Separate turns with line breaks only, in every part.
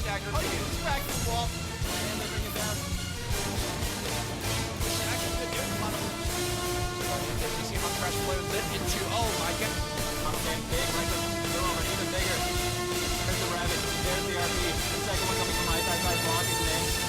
dagger. Oh, it's back to the wall. And they bring it down. Actually, the dude, a lot of you see how Crash Play was lit into. Oh my god. Okay, big right to the moment, even bigger. There's the rabbit. There's the RP. The second one coming from my side blocking the name.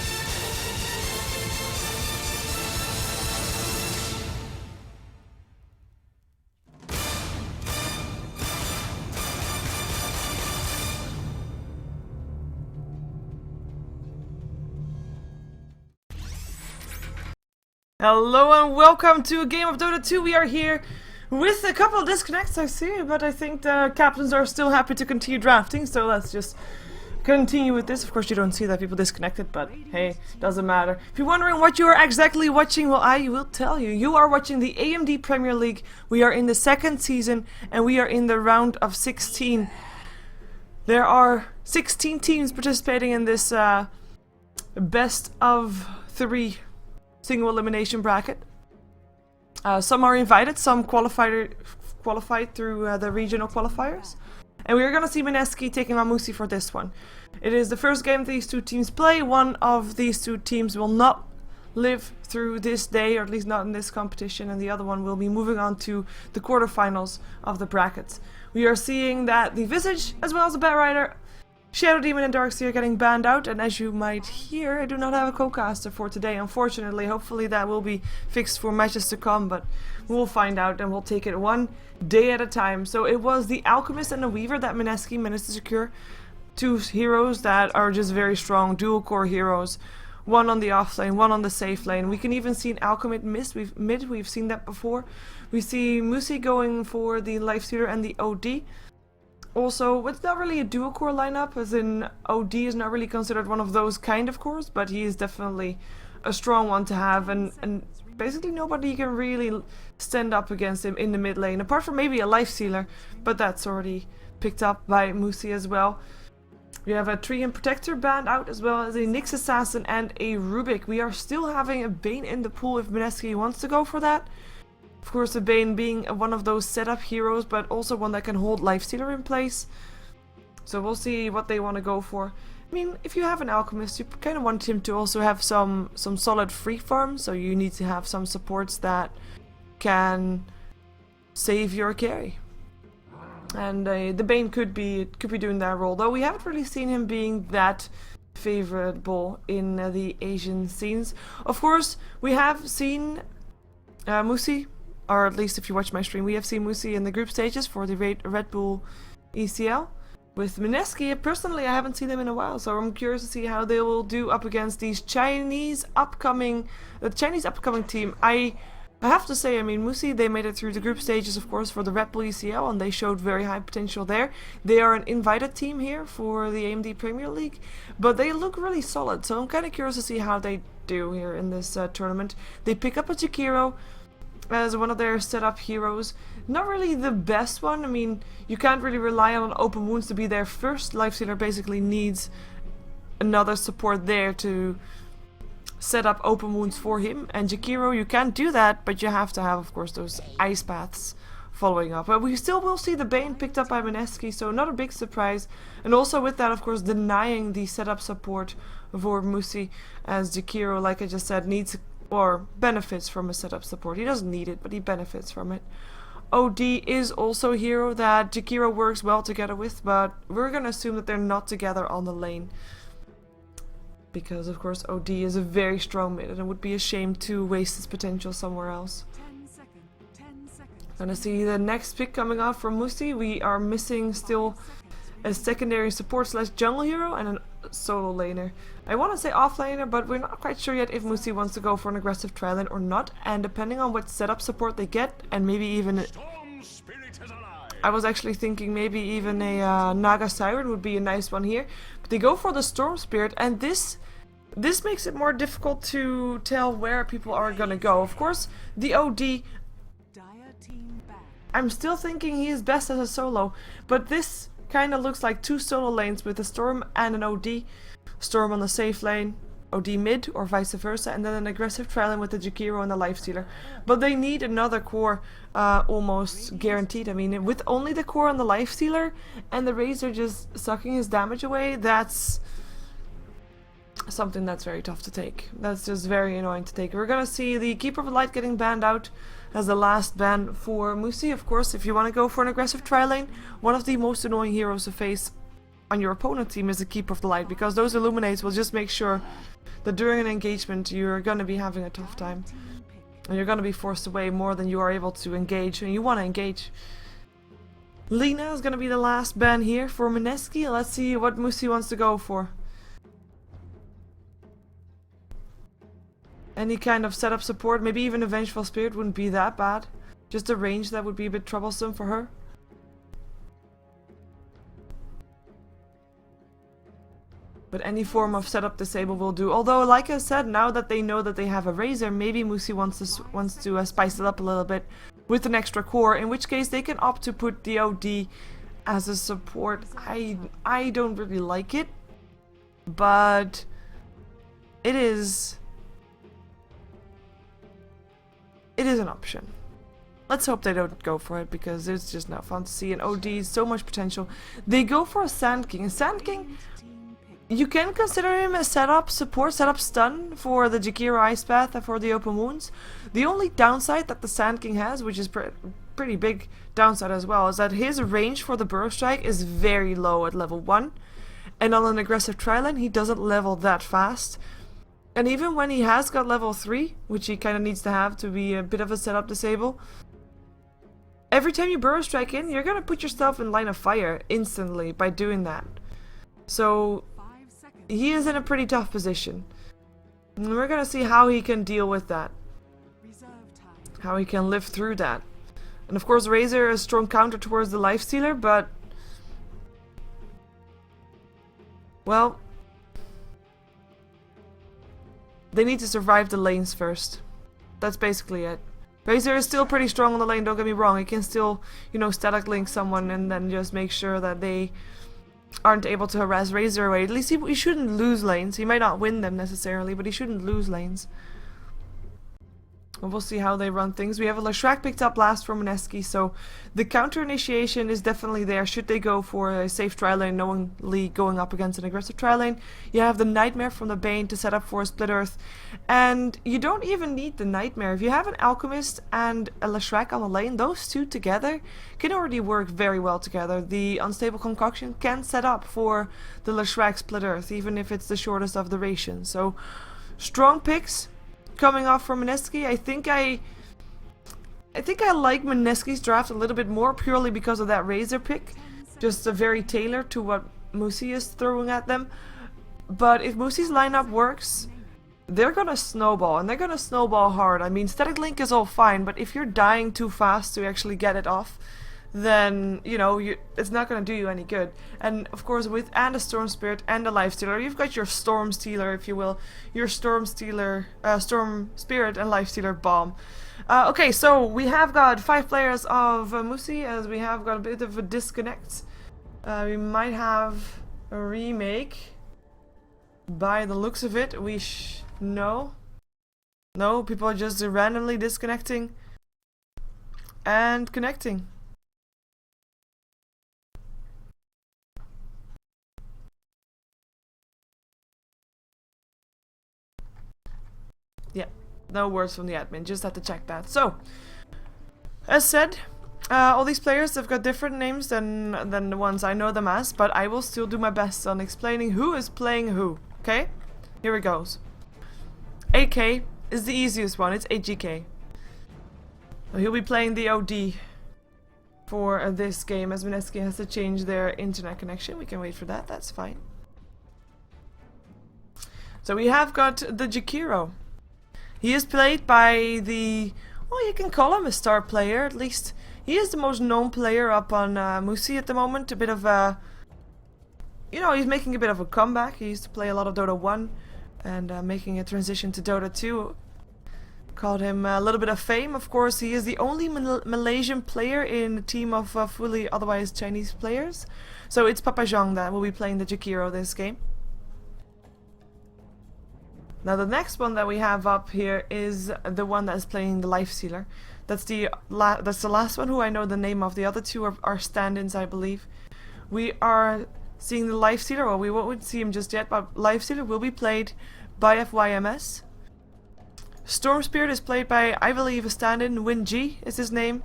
Hello and welcome to a game of Dota 2. We are here with a couple of disconnects, I see, but I think the captains are still happy to continue drafting, so let's just continue with this. Of course, you don't see that people disconnected, but hey, doesn't matter. If you're wondering what you are exactly watching, well, I will tell you. You are watching the AMD Premier League. We are in the second season, and we are in the round of 16. There are 16 teams participating in this best of 3 single elimination bracket. Some are invited, some qualified through the regional qualifiers. And we're gonna see Mineski taking on Muxi for this one. It is the first game these two teams play. One of these two teams will not live through this day, or at least not in this competition, and the other one will be moving on to the quarterfinals of the brackets. We are seeing that the Visage, as well as the Batrider, Shadow Demon and Darkseer are getting banned out, and as you might hear, I do not have a co-caster for today, unfortunately. Hopefully that will be fixed for matches to come, but we'll find out and we'll take it one day at a time. So it was the Alchemist and the Weaver that Mineski managed to secure. 2 heroes that are just very strong, dual core heroes. One on the off lane, one on the safe lane. We can even see an Alchemist we've seen that before. We see Muxi going for the Lifestealer and the OD. Also, it's not really a dual core lineup, as in OD is not really considered one of those kind of cores, but he is definitely a strong one to have, and basically nobody can really stand up against him in the mid lane, apart from maybe a Lifestealer, but that's already picked up by Muxi as well. We have a Treant Protector banned out, as well as a Nyx Assassin and a Rubik. We are still having a Bane in the pool if Mineski wants to go for that. Of course, the Bane being one of those setup heroes, but also one that can hold Lifestealer in place. So we'll see what they want to go for. I mean, if you have an Alchemist, you kind of want him to also have some solid free farm, so you need to have some supports that can save your carry. And the Bane could be doing that role, though we haven't really seen him being that favorable in the Asian scenes. Of course, we have seen Muxi, or at least if you watch my stream, we have seen Muxi in the group stages for the Red Bull ECL. With Mineski, personally, I haven't seen them in a while, so I'm curious to see how they will do up against these Chinese upcoming team. I have to say, I mean, Muxi, they made it through the group stages, of course, for the Red Bull ECL, and they showed very high potential there. They are an invited team here for the AMD Premier League, but they look really solid, so I'm kind of curious to see how they do here in this tournament. They pick up a Jakiro as one of their setup heroes. Not really the best one. I mean, you can't really rely on open wounds to be their first. Lifestealer basically needs another support there to set up open wounds for him. And Jakiro, you can't do that, but you have to have, of course, those ice paths following up. But we still will see the Bane picked up by Mineski, so not a big surprise. And also with that, of course, denying the setup support for Muxi, as Jakiro, like I just said, needs or benefits from a setup support. He doesn't need it, but he benefits from it. OD is also a hero that Jakiro works well together with, but we're gonna assume that they're not together on the lane, because of course OD is a very strong mid, and it would be a shame to waste his potential somewhere else.
10 seconds.
Gonna see the next pick coming out from Muxi. We are missing still a secondary support slash jungle hero and a solo laner. I want to say offlaner, but we're not quite sure yet if Muxi wants to go for an aggressive tri-lane or not, and depending on what setup support they get, and maybe even I was actually thinking maybe even a Naga Siren would be a nice one here, but they go for the Storm Spirit, and this makes it more difficult to tell where people are gonna go. Of course, the OD, I'm still thinking he is best as a solo, but this kind of looks like 2 solo lanes with a Storm and an OD. Storm on the safe lane, OD mid, or vice versa, and then an aggressive tri-lane with the Jakiro and the Lifestealer. But they need another core almost guaranteed. I mean, with only the core on the Lifestealer and the Razor just sucking his damage away, that's something that's very tough to take. That's just very annoying to take. We're gonna see the Keeper of the Light getting banned out as the last ban for Muxi. Of course, if you want to go for an aggressive tri-lane, one of the most annoying heroes to face on your opponent team is the Keeper of the Light, because those Illuminates will just make sure that during an engagement you're gonna be having a tough time. And you're gonna be forced away more than you are able to engage, and you want to engage. Lina is gonna be the last ban here for Mineski. Let's see what Muxi wants to go for. Any kind of setup support, maybe even a Vengeful Spirit wouldn't be that bad. Just a range that would be a bit troublesome for her. But any form of setup disable will do. Although, like I said, now that they know that they have a Razor, maybe Muxi wants to spice it up a little bit with an extra core. In which case, they can opt to put the OD as a support. I don't really like it, but it is an option. Let's hope they don't go for it, because it's just not fun to see an OD. So much potential. They go for a Sand King. A Sand King, you can consider him a setup support, setup stun for the Jakiro Ice Path and for the Open Wounds. The only downside that the Sand King has, which is pretty big downside as well, is that his range for the Burrow Strike is very low at level 1. And on an aggressive tri-lane, he doesn't level that fast. And even when he has got level 3, which he kind of needs to have to be a bit of a setup disable, every time you Burrow Strike in, you're going to put yourself in line of fire instantly by doing that. So he is in a pretty tough position. And we're going to see how he can deal with that. How he can live through that. And of course, Razor is a strong counter towards the Lifestealer, but... well... they need to survive the lanes first. That's basically it. Razor is still pretty strong on the lane, don't get me wrong. He can still, you know, static link someone and then just make sure that they aren't able to harass Razor away. At least he shouldn't lose lanes. He might not win them necessarily, but he shouldn't lose lanes. And we'll see how they run things. We have a Leshrac picked up last from Mineski, so the counter initiation is definitely there should they go for a safe tri-lane, knowingly going up against an aggressive tri-lane. You have the Nightmare from the Bane to set up for a Split Earth, and you don't even need the Nightmare. If you have an Alchemist and a Leshrac on the lane, those two together can already work very well together. The Unstable Concoction can set up for the Leshrac Split Earth, even if it's the shortest of durations. So, strong picks coming off from Mineski. I think I like Mineski's draft a little bit more purely because of that Razor pick. Just a very tailored to what Muxi is throwing at them. But if Muxi's lineup works, they're gonna snowball, and they're gonna snowball hard. I mean, static link is all fine, but if you're dying too fast to actually get it off, then, you know, it's not going to do you any good. And, of course, with a Storm Spirit and a Lifestealer, you've got your Storm Stealer, if you will. Your Storm Stealer, Storm Spirit and Lifestealer bomb. Okay, so we have got 5 players of Muxi, as we have got a bit of a disconnect. We might have a remake. By the looks of it, no, people are just randomly disconnecting and connecting. Yeah, no words from the admin, just had to check that. So, as said, all these players have got different names than the ones I know them as, but I will still do my best on explaining who is playing who, okay? Here it goes. 8K is the easiest one, it's 8GK. So he'll be playing the OD for this game, as Mineski has to change their internet connection. We can wait for that, that's fine. So we have got the Jakiro. He is played by the, well, you can call him a star player, at least. He is the most known player up on Muxi at the moment. A bit of a, you know, he's making a bit of a comeback. He used to play a lot of Dota 1 and making a transition to Dota 2. Called him a little bit of fame. Of course, he is the only Malaysian player in a team of fully otherwise Chinese players. So it's Papa Zhang that will be playing the Jakiro this game. Now the next one that we have up here is the one that is playing the Lifestealer. That's the last one who I know the name of. The other two are stand-ins, I believe. We are seeing the Lifestealer. Well, we won't see him just yet, but Lifestealer will be played by FYMS. Storm Spirit is played by, I believe, a stand-in. WinG is his name.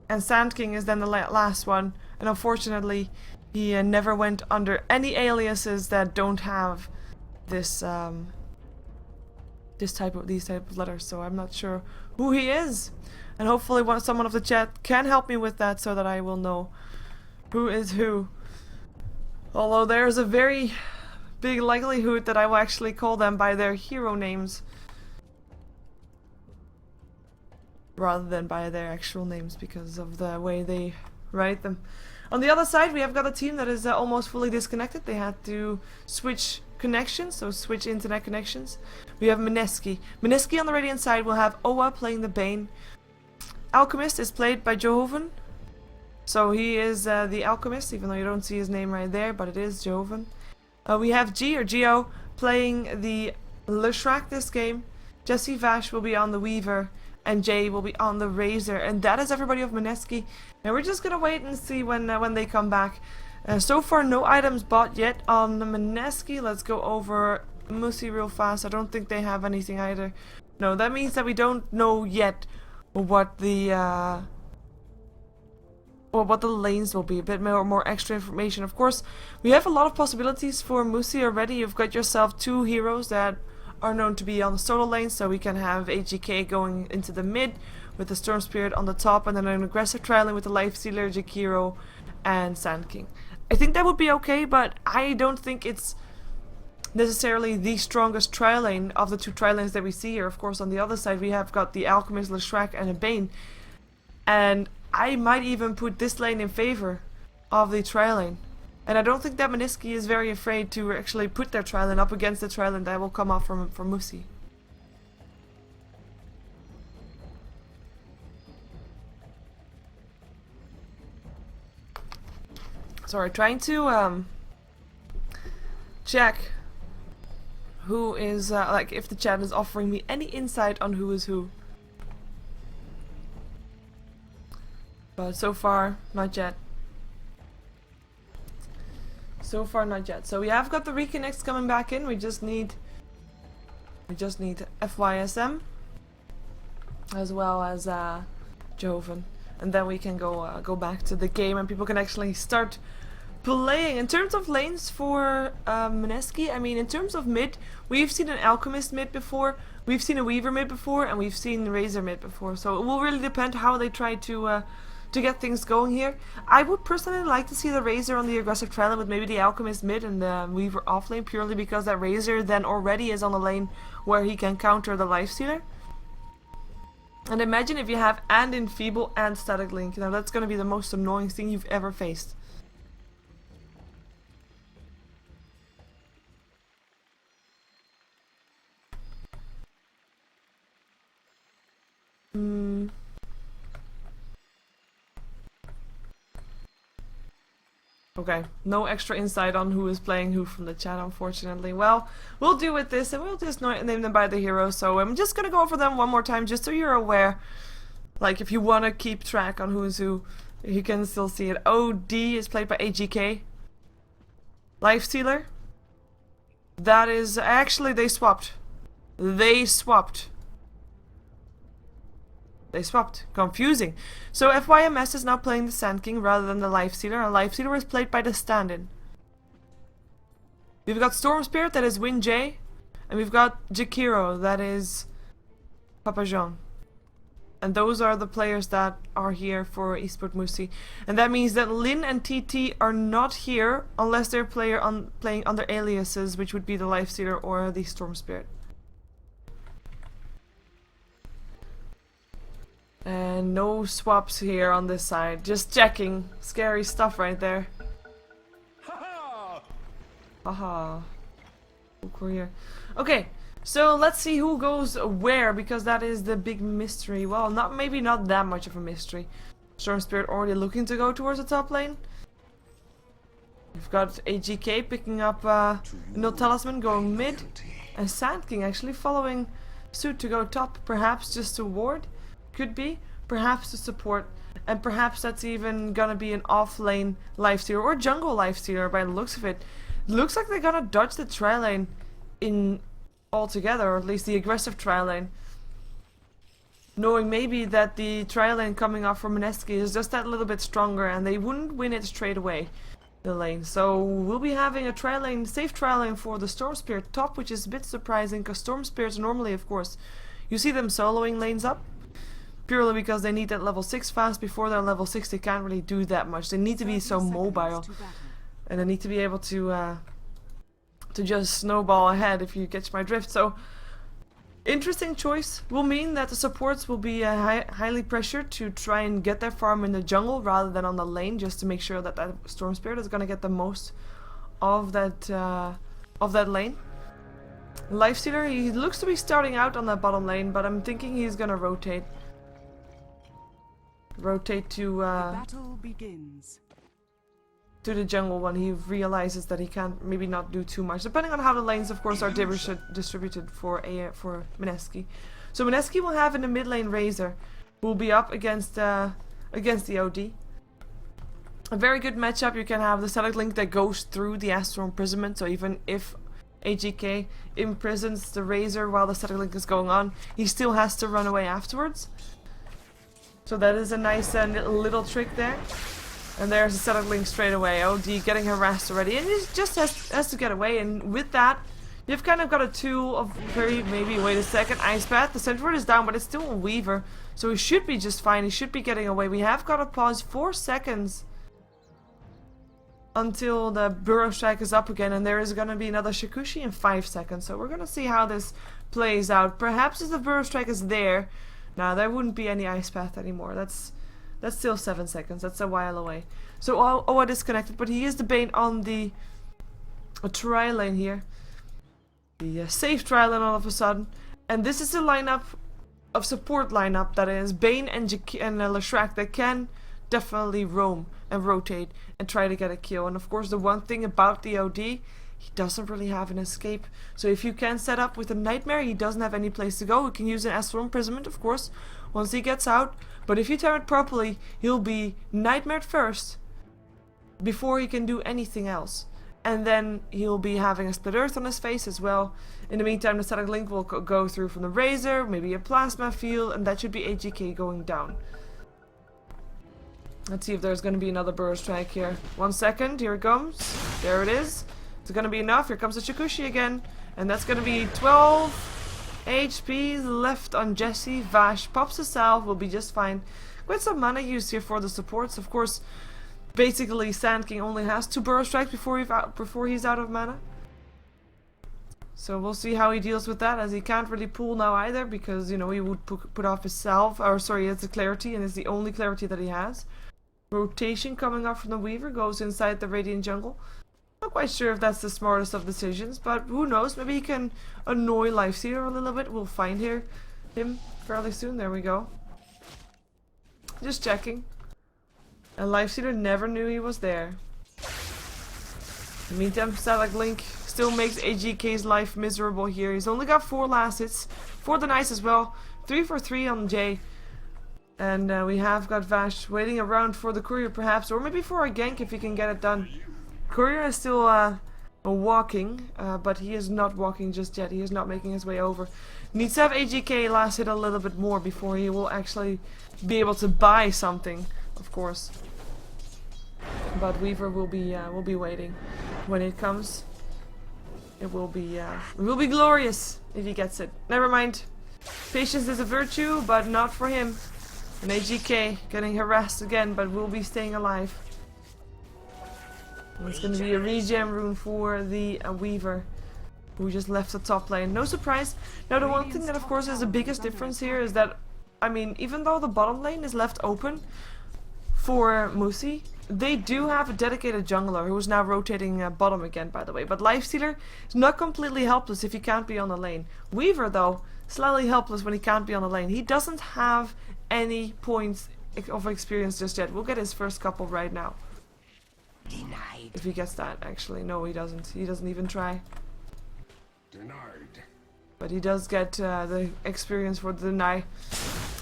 And Sand King is then the last one. And unfortunately, he never went under any aliases that don't have this these type of letters. So I'm not sure who he is. And hopefully someone of the chat can help me with that so that I will know who is who. Although there's a very big likelihood that I will actually call them by their hero names rather than by their actual names because of the way they write them. On the other side, we have got a team that is almost fully disconnected. They had to switch connections, so switch internet connections. We have Mineski. Mineski on the Radiant side will have Owa playing the Bane. Alchemist is played by Joven. So he is the Alchemist, even though you don't see his name right there, but it is Joven. We have G or Geo playing the Leshrac this game. Jesse Vash will be on the Weaver, and Jay will be on the Razor, and that is everybody of Mineski. And we're just gonna wait and see when they come back. So far, no items bought yet on the Mineski. Let's go over Muxi real fast. I don't think they have anything either. No, that means that we don't know yet what the lanes will be. A bit more extra information. Of course, we have a lot of possibilities for Muxi already. You've got yourself 2 heroes that are known to be on the solo lane, so we can have AGK going into the mid with the Storm Spirit on the top, and then an aggressive trialing with the Lifestealer, Jakiro, and Sand King. I think that would be okay, but I don't think it's necessarily the strongest trial lane of the 2 trial lanes that we see here. Of course, on the other side we have got the Alchemist, Leshrac, and a Bane, and I might even put this lane in favor of the trial lane. And I don't think that Mineski is very afraid to actually put their trial lane up against the trial lane that will come off from Muxi. Sorry, trying to check who is like if the chat is offering me any insight on who is who. But so far, not yet. So far, not yet. So we have got the reconnects coming back in. We just need FYSM as well as Joven, and then we can go back to the game and people can actually start playing. In terms of lanes for Mineski, I mean, in terms of mid, we've seen an Alchemist mid before, we've seen a Weaver mid before, and we've seen Razor mid before. So it will really depend how they try to get things going here. I would personally like to see the Razor on the aggressive trial with maybe the Alchemist mid and the Weaver off lane, purely because that Razor then already is on the lane where he can counter the Lifestealer. And imagine if you have and Enfeeble and Static Link. Now that's going to be the most annoying thing you've ever faced. Okay, no extra insight on who is playing who from the chat, unfortunately. Well, we'll do with this, and we'll just name them by the hero. So I'm just gonna go over them one more time, just so you're aware. Like, if you want to keep track on who is who, you can still see it. OD is played by AGK. Lifestealer. That is... Actually, they swapped. They swapped. Confusing. So FYMS is now playing the Sand King rather than the Lifestealer. And Lifestealer is played by the stand-in. We've got Storm Spirit, that is Win J. And we've got Jakiro, that is Papa Jean. And those are the players that are here for Esport Muxi. And that means that Lin and TT are not here unless they're playing under aliases, which would be the Lifestealer or the Storm Spirit. And no swaps here on this side. Just checking. Scary stuff right there. Haha. Courier. Okay, so let's see who goes where, because that is the big mystery. Well, maybe not that much of a mystery. Storm Spirit already looking to go towards the top lane. We've got AGK picking up no Talisman going mid. And Sand King actually following suit to go top, perhaps just to ward. Could be. perhaps to support, and perhaps that's even gonna be an off-lane lifestealer or jungle lifestealer by the looks of it. Looks like they're gonna dodge the tri-lane in altogether, or at least the aggressive tri-lane. Knowing maybe that the tri-lane coming off from Mineski is just that little bit stronger and they wouldn't win it straight away, the lane. So we'll be having a tri-lane, safe tri-lane for the Storm Spirit top, which is a bit surprising because Storm Spirits normally, of course, you see them soloing lanes up. Purely because they need that level 6 fast. Before they're level 6 they can't really do that much. They need to be so mobile. And they need to be able to just snowball ahead, if you catch my drift. So, interesting choice. Will mean that the supports will be highly pressured to try and get their farm in the jungle rather than on the lane, just to make sure that that Storm Spirit is going to get the most of that lane. Lifestealer, he looks to be starting out on that bottom lane, but I'm thinking he's going to rotate. Rotate to
Battle begins.
To the jungle when he realizes that he can't maybe not do too much, depending on how the lanes, of course, are distributed for Mineski. So Mineski will have in the mid lane Razor, who will be up against the OD. A very good matchup. You can have the static link that goes through the Astral Imprisonment, so even if AGK imprisons the Razor while the static link is going on, he still has to run away afterwards. So that is a nice little trick there. And there's a static link straight away. OD getting harassed already, and he just has to get away. And with that, you've kind of got a tool of maybe wait a second, Ice Path. The Centaur is down, but it's still on Weaver, so he should be just fine. He should be getting away. We have got to pause 4 seconds until the Burrow Strike is up again, and there is going to be another Shikushi in 5 seconds. So we're going to see how this plays out. Perhaps if the Burrow Strike is there, now there wouldn't be any Ice Path anymore. That's still 7 seconds. That's a while away. So Oa disconnected, but he is the Bane on the tri-lane here. The safe tri-lane all of a sudden. And this is the lineup of support lineup that is Bane and Leshrac that can definitely roam and rotate and try to get a kill. And of course the one thing about the OD, he doesn't really have an escape. So if you can set up with a Nightmare, he doesn't have any place to go. He can use an Astral Imprisonment, of course, once he gets out. But if you time it properly, he'll be Nightmared first before he can do anything else. And then he'll be having a Split Earth on his face as well. In the meantime, the static link will go through from the Razor, maybe a Plasma Field, and that should be AGK going down. Let's see if there's going to be another Burrow Strike here. 1 second, here it comes. There it is. It's going to be enough. Here comes the Shikushi again. And that's going to be 12 HP left on Jesse. Vash pops a salve, will be just fine. Quite some mana use here for the supports. Of course, basically Sand King only has 2 Burrow Strikes before he's out of mana. So we'll see how he deals with that, as he can't really pull now either, because, you know, he would put off his salve, or sorry, it's a clarity, and it's the only clarity that he has. Rotation coming up from the Weaver, goes inside the Radiant Jungle. Not quite sure if that's the smartest of decisions, but who knows, maybe he can annoy Lifestealer a little bit. We'll find him fairly soon. There we go. Just checking. And Lifestealer never knew he was there. In the meantime, Static Link still makes AGK's life miserable here. He's only got 4 last hits. 4 denies as well. 3 for 3 on Jay. And we have got Vash waiting around for the courier perhaps, or maybe for a gank if he can get it done. Courier is still walking, but he is not walking just yet. He is not making his way over. Needs to have AGK last hit a little bit more before he will actually be able to buy something, of course. But Weaver will be waiting. When it comes, it will be glorious if he gets it. Never mind. Patience is a virtue, but not for him. And AGK getting harassed again, but will be staying alive. It's going to be a regen rune for the Weaver, who just left the top lane. No surprise. Now the one thing that of course is the biggest difference here is that, I mean, even though the bottom lane is left open for Muxi, they do have a dedicated jungler who is now rotating bottom again, by the way. But Lifestealer is not completely helpless if he can't be on the lane. Weaver, though, slightly helpless when he can't be on the lane. He doesn't have any points of experience just yet. We'll get his first couple right now.
Denied.
If he gets that, actually. No, he doesn't. He doesn't even try.
Denied.
But he does get the experience for the deny.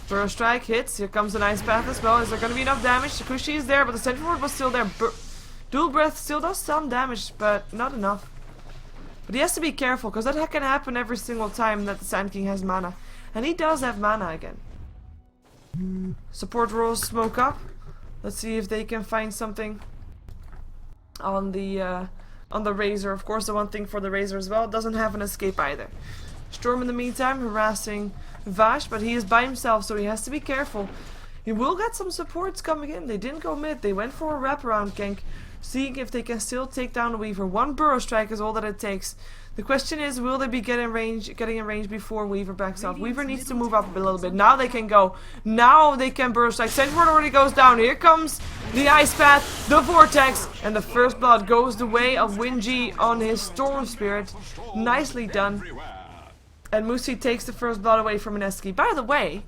Burrow Strike hits. Here comes a nice path as well. Is there going to be enough damage? Kushi is there, but the Sentry Ward was still there. Dual Breath still does some damage, but not enough. But he has to be careful, because that can happen every single time that the Sand King has mana. And he does have mana again. Support rolls smoke up. Let's see if they can find something on the Razor. Of course, the one thing for the Razor as well, doesn't have an escape either. Storm in the meantime harassing Vash, but he is by himself, so he has to be careful. He will get some supports coming in. They didn't go mid, they went for a wraparound gank, seeing if they can still take down the Weaver. One Burrow Strike is all that it takes. The question is, will they be getting in range before Weaver backs off? Weaver needs to move up a little bit. Now they can go. Now they can Burrow Strike. Sentry Ward already goes down. Here comes the Ice Path, the Vortex, and the first blood goes the way of Wingy on his Storm Spirit. Nicely done. And Muxi takes the first blood away from Mineski. By the way,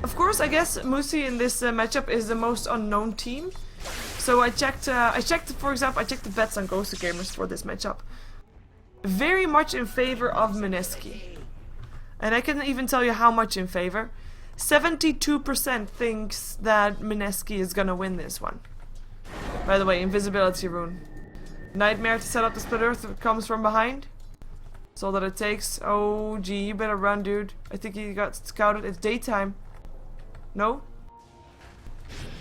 of course, I guess Muxi in this matchup is the most unknown team. So I checked, for example, I checked the bets on Ghost Gamers for this matchup. Very much in favor of Mineski. And I can even tell you how much in favor. 72% thinks that Mineski is gonna win this one. By the way, Invisibility Rune. Nightmare to set up the Split Earth comes from behind. That's all that it takes. Oh, gee, you better run, dude. I think he got scouted. It's daytime. No?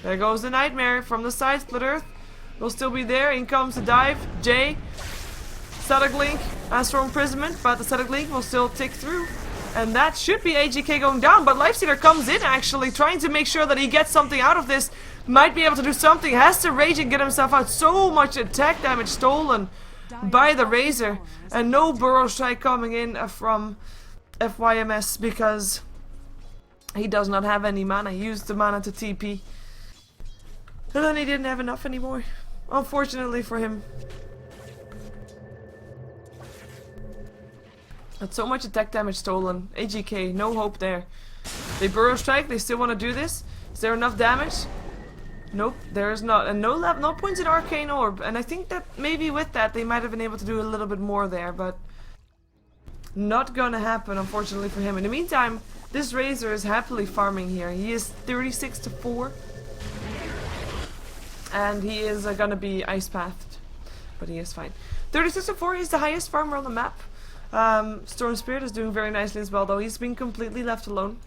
There goes the Nightmare from the side. Split Earth will still be there. In comes the dive. Jay. Static Link. Astral Imprisonment. But the Static Link will still tick through. And that should be AGK going down. But Lifestealer comes in actually. Trying to make sure that he gets something out of this. Might be able to do something. Has to rage and get himself out. So much attack damage stolen by the Razor. And no Burrow Strike coming in from FYMS. Because he does not have any mana. He used the mana to TP. And then he didn't have enough anymore. Unfortunately for him. That's so much attack damage stolen. AGK, no hope there. They Burrow Strike, they still want to do this. Is there enough damage? Nope, there is not. And no points in Arcane Orb. And I think that maybe with that they might have been able to do a little bit more there. But not gonna happen, unfortunately for him. In the meantime, this Razor is happily farming here. He is 36 to 4. And he is gonna be Ice Pathed. But he is fine. 36 to 4, he's the highest farmer on the map. Storm Spirit is doing very nicely as well, though he's been completely left alone.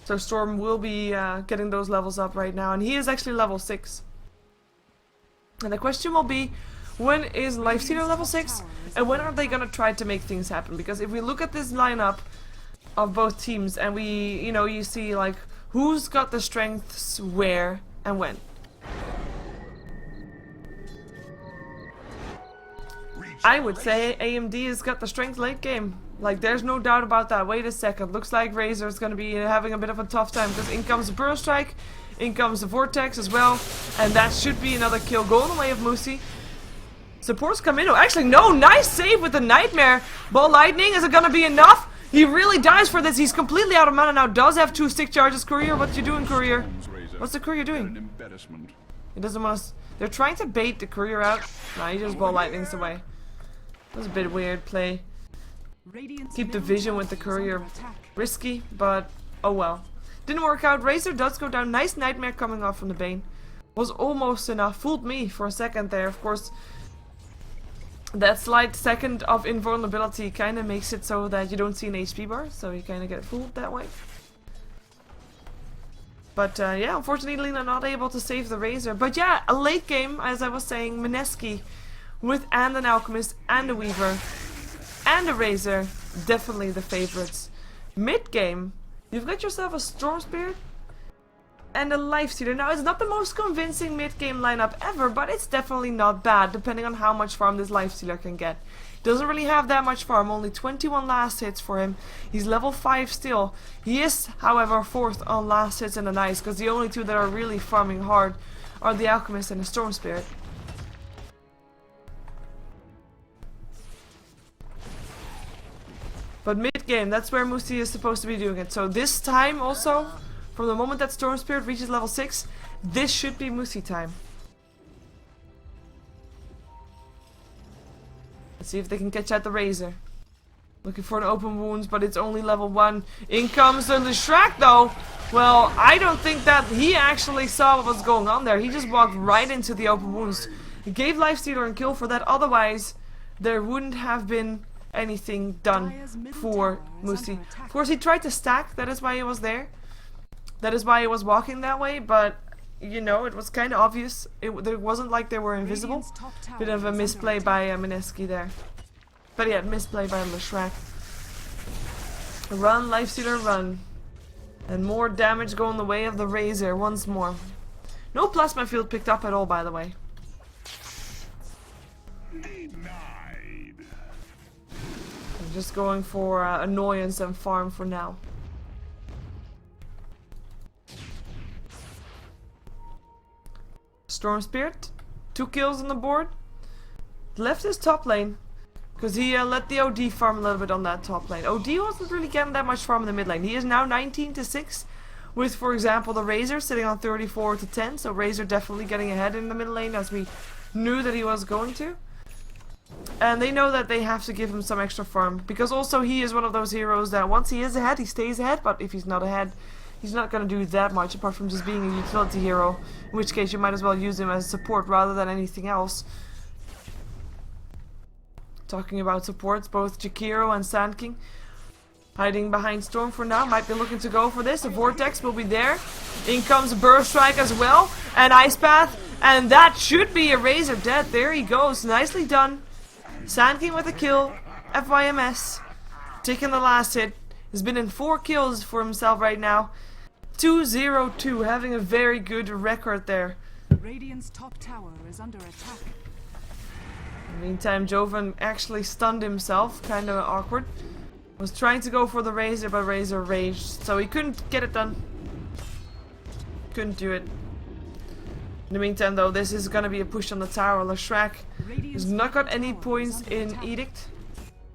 So Storm will be getting those levels up right now. And he is actually level 6. And the question will be, when is Lifestealer level 6? And when are they gonna try to make things happen? Because if we look at this lineup of both teams and we, you see like who's got the strengths where and when. I would say AMD has got the strength late game. Like, there's no doubt about that. Wait a second. Looks like Razor is going to be having a bit of a tough time. Because in comes the Burrow Strike. In comes the Vortex as well. And that should be another kill. Going away of Muxi. Supports come in. Oh, actually, no. Nice save with the Nightmare. Ball Lightning. Is it going to be enough? He really dies for this. He's completely out of mana now. Does have 2 stick charges. Courier, what you doing, Courier? What's the Courier doing? He doesn't want to... They're trying to bait the Courier out. Nah, he just Ball Lightnings away. That was a bit weird play. Keep the vision with the Courier. Risky, but oh well. Didn't work out. Razor does go down. Nice Nightmare coming off from the Bane. Was almost enough. Fooled me for a second there. Of course, that slight second of invulnerability kind of makes it so that you don't see an HP bar. So you kind of get fooled that way. But yeah, unfortunately not able to save the Razor. But yeah, a late game, as I was saying, Mineski with and an Alchemist and a Weaver and a Razor, definitely the favorites. Mid game, you've got yourself a Storm Spirit and a Lifestealer. Now, it's not the most convincing mid game lineup ever, but it's definitely not bad, depending on how much farm this Lifestealer can get. Doesn't really have that much farm, only 21 last hits for him. He's level 5 still. He is, however, 4th on last hits and the Ice, because the only two that are really farming hard are the Alchemist and the Storm Spirit. But mid-game, that's where Muxi is supposed to be doing it. So this time also, from the moment that Storm Spirit reaches level 6, this should be Muxi time. Let's see if they can catch out the Razor. Looking for an open wounds, but it's only level 1. In comes the Shrek though. Well, I don't think that he actually saw what was going on there. He just walked right into the open wounds. He gave Lifestealer and kill for that, otherwise there wouldn't have been anything done for Muxi. Of course, he tried to stack, that is why he was there. That is why he was walking that way, but you know, it was kind of obvious. It wasn't like they were invisible. Bit of a misplay by Mineski there. But yeah, misplay by Shrek. Run, Lifestealer, run. And more damage going the way of the Razor once more. No plasma field picked up at all, by the way.
Denied.
I'm just going for annoyance and farm for now. Storm Spirit, 2 kills on the board. Left his top lane. Because he let the OD farm a little bit on that top lane. OD wasn't really getting that much farm in the mid lane. He is now 19 to 6. With, for example, the Razor sitting on 34 to 10. So Razor definitely getting ahead in the mid lane, as we knew that he was going to. And they know that they have to give him some extra farm. Because also he is one of those heroes that once he is ahead, he stays ahead. But if he's not ahead, he's not going to do that much apart from just being a utility hero. In which case you might as well use him as support rather than anything else. Talking about supports, both Jakiro and Sand King hiding behind Storm for now. Might be looking to go for this. A Vortex will be there. In comes a Burst Strike as well. And Ice Path. And that should be a Razor dead. There he goes. Nicely done. Sand King with a kill. FYMS. Taking the last hit. Has been in 4 kills for himself right now. 2-0-2. Having a very good record there.
Radiant's top tower is under attack.
In the meantime, Jovan actually stunned himself, kind of awkward. Was trying to go for the Razor, but Razor raged, so he couldn't get it done. Couldn't do it. In the meantime, though, this is gonna be a push on the tower. Leshrac has not got any points in Edict,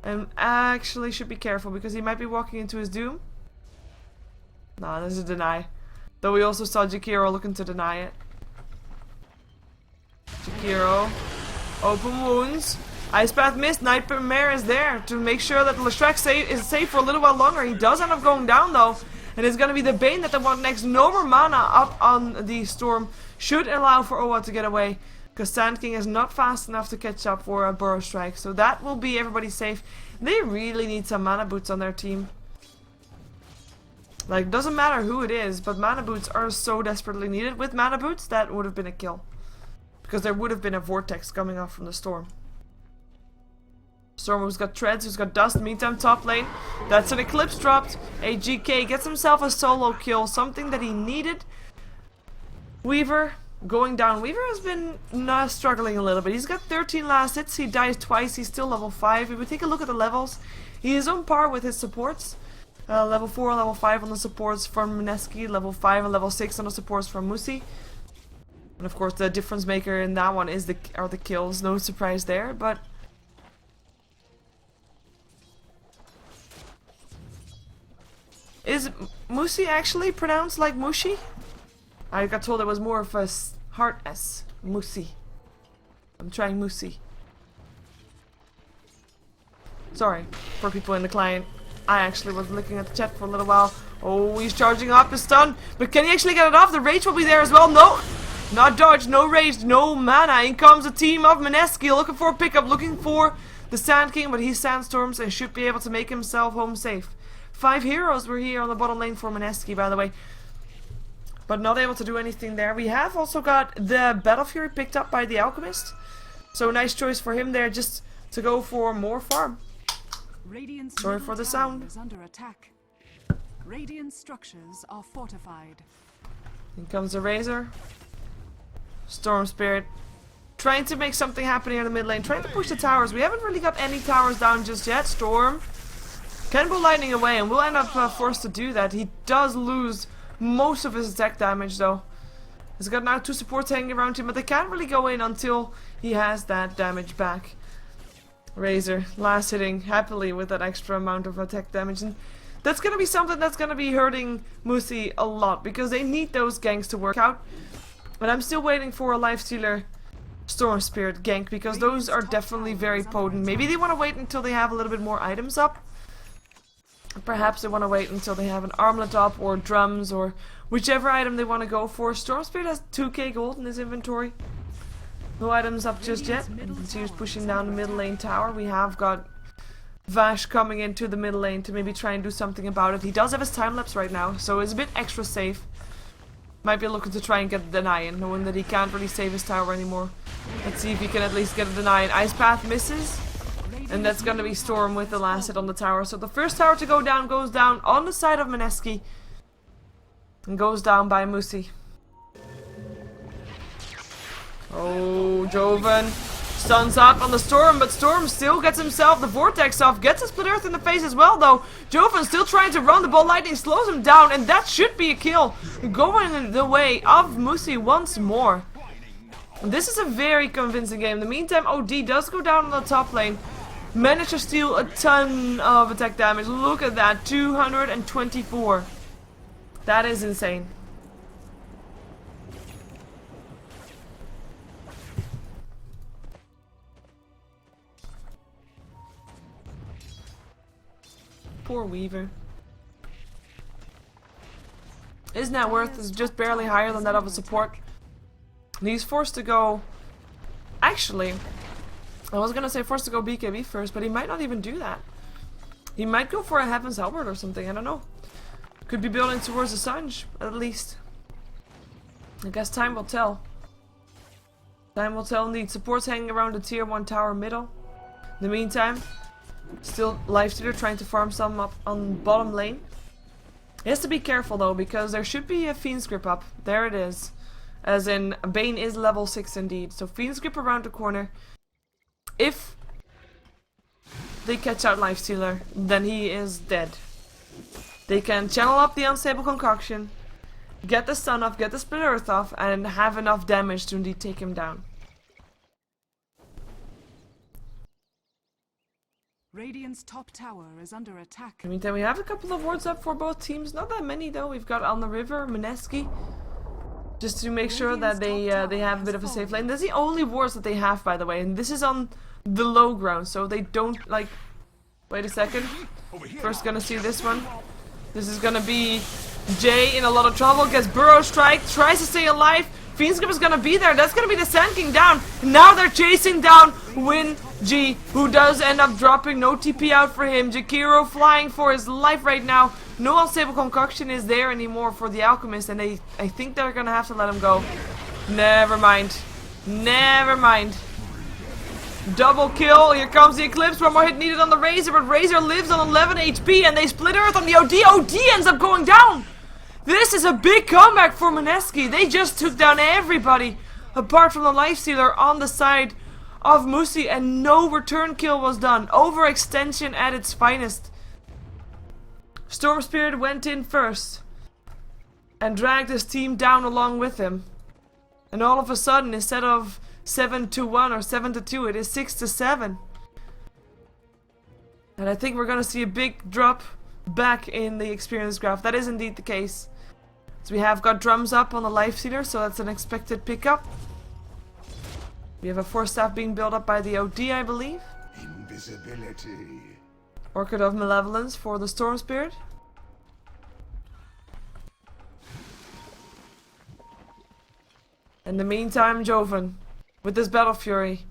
and actually should be careful because he might be walking into his doom. Nah, this is a deny. Though we also saw Jakiro looking to deny it. Jakiro. Open wounds. Ice Path missed. Nightmare is there to make sure that Leshrac is safe for a little while longer. He does end up going down though. And it's going to be the Bane that they want next. No more mana up on the Storm. Should allow for Owa to get away. Because Sand King is not fast enough to catch up for a Burrow Strike. So that will be everybody safe. They really need some mana boots on their team. Like, doesn't matter who it is, but mana boots are so desperately needed. With mana boots, that would have been a kill. Because there would have been a Vortex coming off from the Storm. Storm who's got Treads, who's got Dust. Meantime, top lane. That's an Eclipse dropped. AGK gets himself a solo kill. Something that he needed. Weaver going down. Weaver has been struggling a little bit. He's got 13 last hits. He dies twice. He's still level 5. If we take a look at the levels, he is on par with his supports. Level 4 and level 5 on the supports from Mineski. Level 5 and level 6 on the supports from Muxi. And of course the difference maker in that one is are the kills, no surprise there, but is Muxi actually pronounced like Mushi? I got told it was more of a hard S. Muxi. I'm trying Muxi. Sorry for people in the client. I actually was looking at the chat for a little while. Oh, he's charging up his stun, but can he actually get it off? The rage will be there as well. No! Not dodge, no rage, no mana. In comes a team of Mineski looking for a pickup, looking for the Sand King, but he sandstorms and should be able to make himself home safe. 5 heroes were here on the bottom lane for Mineski, by the way. But not able to do anything there. We have also got the Battle Fury picked up by the Alchemist. So nice choice for him there, just to go for more farm.
Radiant's
Sorry for the sound.
is under attack. Radiant structures are fortified.
In comes the Razor. Storm Spirit. Trying to make something happen here in the mid lane. Trying to push the towers. We haven't really got any towers down just yet. Storm. Cannonball Lightning away and we'll end up forced to do that. He does lose most of his attack damage though. He's got now 2 supports hanging around him, but they can't really go in until he has that damage back. Razor, last hitting happily with that extra amount of attack damage. And that's going to be something that's going to be hurting Muxi a lot, because they need those ganks to work out. But I'm still waiting for a Lifestealer Storm Spirit gank, because those are definitely very potent. Maybe they want to wait until they have a little bit more items up. Perhaps they want to wait until they have an armlet up or drums or whichever item they want to go for. Storm Spirit has 2k gold in his inventory. No items up just yet. You can see he's pushing down the middle lane tower. We have got Vash coming into the middle lane to maybe try and do something about it. He does have his time lapse right now, so it's a bit extra safe. Might be looking to try and get the deny in, knowing that he can't really save his tower anymore. Let's see if he can at least get a deny in. Ice Path misses, and that's gonna be Storm with the last hit on the tower. So the first tower to go down goes down on the side of Mineski, and goes down by Muxi. Oh, Joven stuns up on the Storm, but Storm still gets himself the Vortex off, gets a Split Earth in the face as well though. Joven still trying to run the ball, Lightning slows him down, and that should be a kill. Going the way of Muxi once more. And this is a very convincing game. In the meantime, OD does go down on the top lane. Managed to steal a ton of attack damage. Look at that, 224. That is insane. Poor Weaver. His net worth is just barely higher than that of a support. And he's forced to go... Actually, I was gonna say forced to go BKB first, but he might not even do that. He might go for a Heaven's Halberd or something, I don't know. Could be building towards a Sanj, at least. I guess time will tell. Time will tell indeed. Support's hanging around the tier 1 tower middle. In the meantime, still Lifestealer trying to farm some up on bottom lane. He has to be careful though, because there should be a Fiend's Grip up. There it is. As in, Bane is level 6 indeed. So Fiend's Grip around the corner. If they catch out Lifestealer, then he is dead. They can channel up the Unstable Concoction, get the stun off, get the Split Earth off, and have enough damage to indeed take him down.
Radiant's top tower is under attack.
In the meantime, we have a couple of wards up for both teams. Not that many though. We've got on the river, Mineski, just to make sure that they have a bit of a safe lane. That's the only wards that they have, by the way, and this is on the low ground, so they don't like... Wait a second. First gonna see this one. This is gonna be Jay in a lot of trouble. Gets Burrow Strike, tries to stay alive. Fiend's Grip is gonna be there. That's gonna be the Sand King down. Now they're chasing down Win G, who does end up dropping. No TP out for him. Jakiro flying for his life right now. No Unstable Concoction is there anymore for the Alchemist, and I think they're gonna have to let him go. Never mind. Never mind. Double kill. Here comes the Eclipse. One more hit needed on the Razor, but Razor lives on 11 HP, and they Split Earth on the OD. OD ends up going down. This is a big comeback for Mineski. They just took down everybody apart from the Lifestealer on the side of Muxi, and no return kill was done. Overextension at its finest. Storm Spirit went in first and dragged his team down along with him. And all of a sudden, instead of 7-1 or 7-2, it is 6-7. And I think we're gonna see a big drop back in the experience graph. That is indeed the case. So we have got drums up on the Lifestealer, so that's an expected pickup. We have a Force Staff being built up by the OD, I believe.
Invisibility.
Orchid of Malevolence for the Storm Spirit. In the meantime, Joven with this Battle Fury,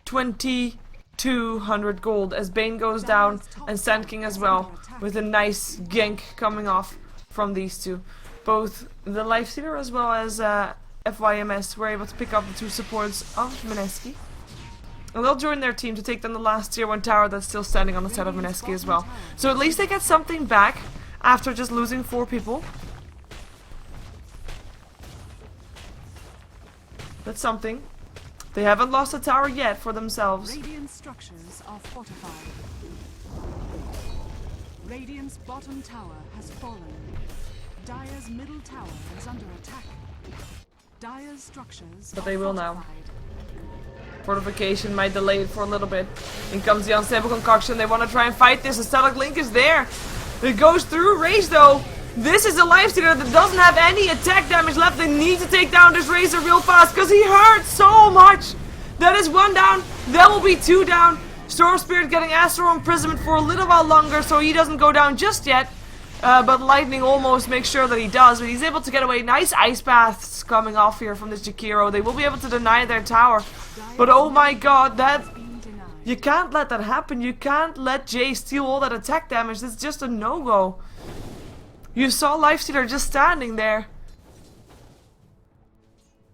2200 gold as Bane goes down, and Sand King as well, with a nice gank coming off from these two. Both the Lifestealer as well as FYMS were able to pick up the two supports of Mineski. And they'll join their team to take down the last tier 1 tower that's still standing on the side of Mineski as well. So at least they get something back after just losing 4 people. That's something. They haven't lost a tower yet for themselves.
Radiant structures are fortified. Radiant's bottom tower has fallen. Dire's middle tower is under attack. Dire's structures
But they will now.
fortified.
Fortification might delay it for a little bit. In comes the Unstable Concoction. They want to try and fight this. The Static Link is there. It goes through Rage though. This is a Lifestealer that doesn't have any attack damage left. They need to take down this Razor real fast because he hurts so much. That is 1 down. That will be 2 down. Storm Spirit getting Astral Imprisonment for a little while longer, so he doesn't go down just yet. But Lightning almost makes sure that he does, but he's able to get away. Nice Ice Baths coming off here from this Jakiro. They will be able to deny their tower. But oh my god, that... You can't let that happen. You can't let Jay steal all that attack damage. That's just a no-go. You saw Lifestealer just standing there.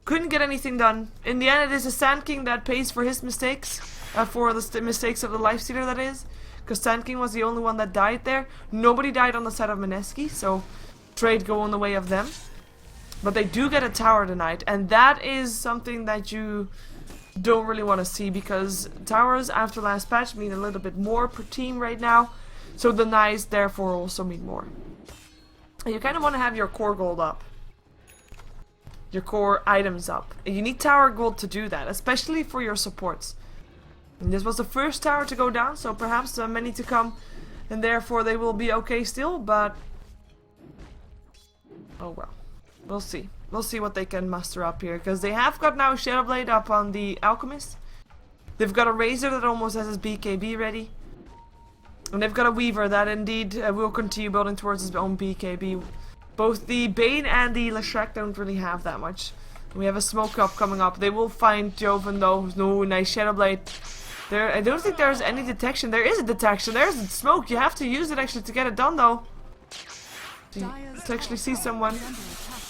Couldn't get anything done. In the end, it is the Sand King that pays for his mistakes. For the mistakes of the Lifestealer, that is. Because Sand King was the only one that died there. Nobody died on the side of Mineski, so trade go on the way of them. But they do get a tower tonight, and that is something that you don't really want to see, because towers after last patch mean a little bit more per team right now. So the denies therefore also mean more. And you kind of want to have your core gold up. Your core items up. And you need tower gold to do that, especially for your supports. And this was the first tower to go down, so perhaps many to come, and therefore they will be okay still, but oh well. We'll see. We'll see what they can muster up here, because they have got now Shadowblade up on the Alchemist. They've got a Razor that almost has his BKB ready. And they've got a Weaver that indeed will continue building towards his own BKB. Both the Bane and the Leshrac don't really have that much. We have a Smoke Up coming up. They will find Joven though. No, nice Shadowblade. There, I don't think there's any detection. There is a detection. There's a smoke. You have to use it actually to get it done though. To actually see someone.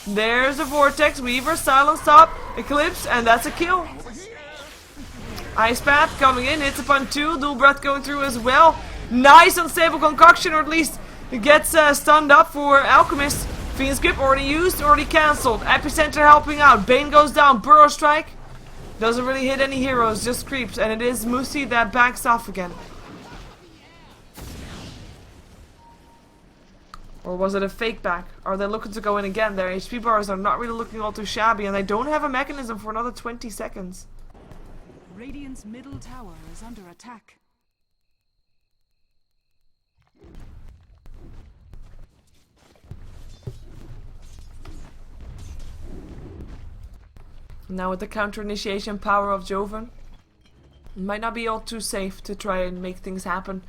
There's a Vortex, Weaver, Silence Top, Eclipse, and that's a kill. Ice Path coming in, hits upon 2, Dual Breath going through as well. Nice Unstable Concoction, or at least it gets stunned up for Alchemist. Fiend's Grip already used, already cancelled. Epicenter helping out, Bane goes down, Burrow Strike. Doesn't really hit any heroes, just creeps, and it is Muxi that backs off again. Or was it a fake back? Are they looking to go in again? Their HP bars are not really looking all too shabby, and they don't have a mechanism for another 20 seconds.
Radiant's middle tower is under attack.
Now with the counter initiation power of Joven, it might not be all too safe to try and make things happen.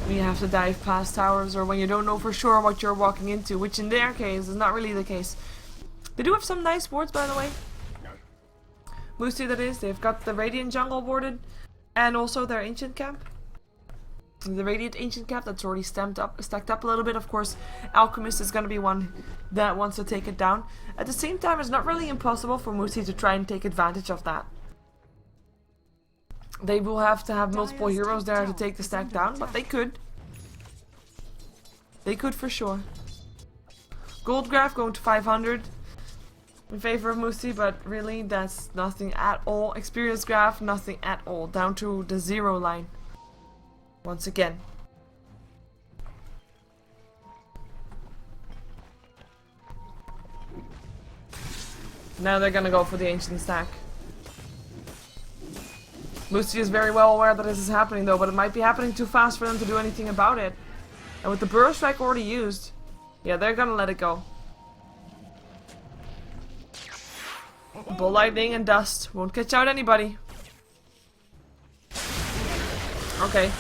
When you have to dive past towers, or when you don't know for sure what you're walking into, which in their case is not really the case. They do have some nice wards, by the way. Muxi, that is. They've got the Radiant Jungle warded, and also their Ancient Camp. The Radiant Ancient Camp that's already stacked up a little bit. Of course, Alchemist is going to be one that wants to take it down. At the same time, it's not really impossible for Muxi to try and take advantage of that. They will have to have multiple heroes there to take the stack down, but they could. They could for sure. Gold Graph going to 500 in favor of Muxi, but really that's nothing at all. Experience Graph, nothing at all. Down to the 0 line. Once again. Now they're gonna go for the Ancient stack. Muxi is very well aware that this is happening though, but it might be happening too fast for them to do anything about it. And with the Burrow Strike already used, yeah, they're gonna let it go. Bull Lightning and Dust won't catch out anybody. Okay.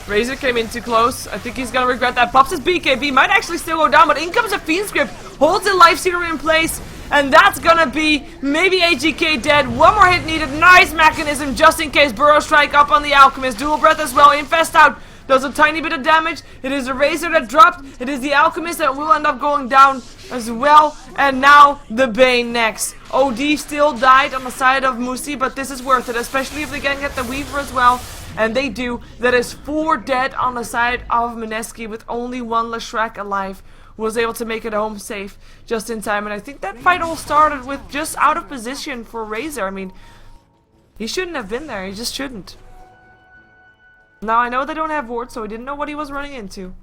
Razor came in too close. I think he's gonna regret that. Pops his BKB, might actually still go down, but in comes a Fiend's Grip, holds the Lifestealer in place, and that's gonna be maybe AGK dead. One more hit needed. Nice mechanism just in case. Burrow Strike up on the Alchemist. Dual Breath as well. Infest out. Does a tiny bit of damage. It is a Razor that dropped. It is the Alchemist that will end up going down as well. And now the Bane next. OD still died on the side of Muxi, but this is worth it, especially if they can get the Weaver as well. And they do. That is 4 dead on the side of Mineski with only 1 Leshrac alive. Was able to make it home safe just in time. And I think that fight all started with just out of position for Razor. I mean, he shouldn't have been there. He just shouldn't. Now I know they don't have wards, so he didn't know what he was running into.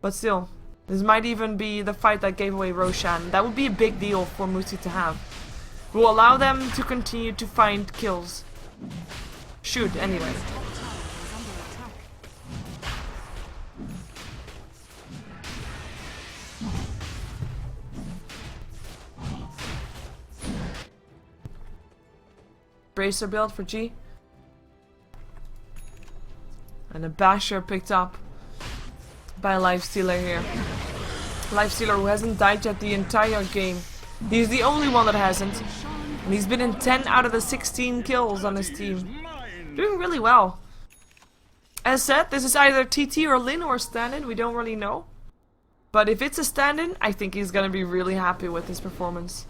But still, this might even be the fight that gave away Roshan. That would be a big deal for Muxi to have. Will allow them to continue to find kills. Should, anyway. Bracer build for G. And a basher picked up by a Lifestealer here. Lifestealer who hasn't died yet the entire game. He's the only one that hasn't. And he's been in 10 out of the 16 kills on his team. Doing really well. As said, this is either TT or Lin or stand-in, we don't really know. But if it's a stand-in, I think he's gonna be really happy with his performance.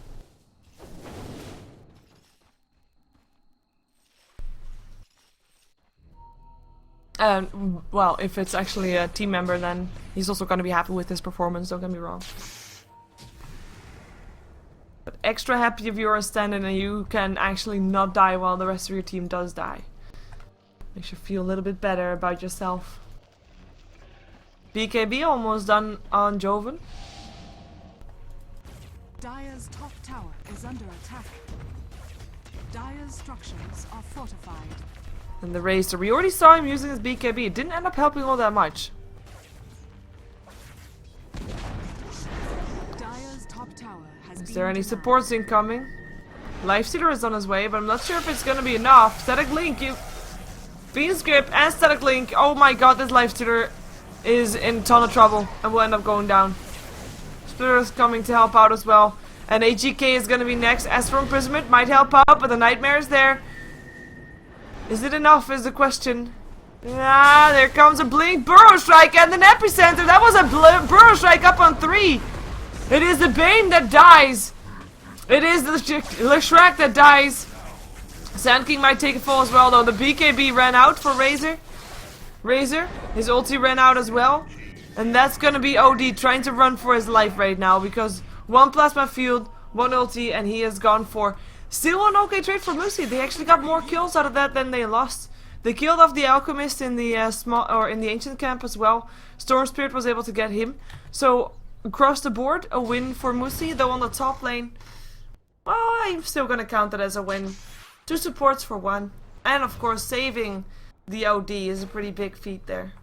And, well, if it's actually a team member, then he's also gonna be happy with his performance, don't get me wrong. But extra happy if you're a stand-in and you can actually not die while the rest of your team does die. Makes you feel a little bit better about yourself. BKB almost done on Joven.
Dire's top tower is under attack. Dire's structures are fortified.
And the Razor, we already saw him using his BKB. It didn't end up helping all that much.
Dire's top tower has
Is
been
there any
denied.
supports incoming? Lifestealer is on his way, but I'm not sure if it's gonna be enough. Static Link, Fiend's Grip and Static Link. Oh my god, this Lifestealer is in a ton of trouble and will end up going down. Splitter is coming to help out as well. And AGK is gonna be next. Astral Imprisonment might help out, but the Nightmare is there. Is it enough is the question. Ah, there comes a Blink Burrow Strike and an Epicenter. That was a Burrow Strike up on 3. It is the Bane that dies. It is the Shrek that dies. Sand King might take a fall as well, though. The BKB ran out for Razor. His ulti ran out as well. And that's gonna be OD trying to run for his life right now, because 1 Plasma Field, 1 ulti, and he has gone for still an okay trade for Muxi. They actually got more kills out of that than they lost. They killed off the Alchemist in the in the Ancient Camp as well. Storm Spirit was able to get him. So across the board, a win for Muxi, though on the top lane, well, I'm still gonna count it as a win. 2 supports for 1. And of course saving the OD is a pretty big feat there.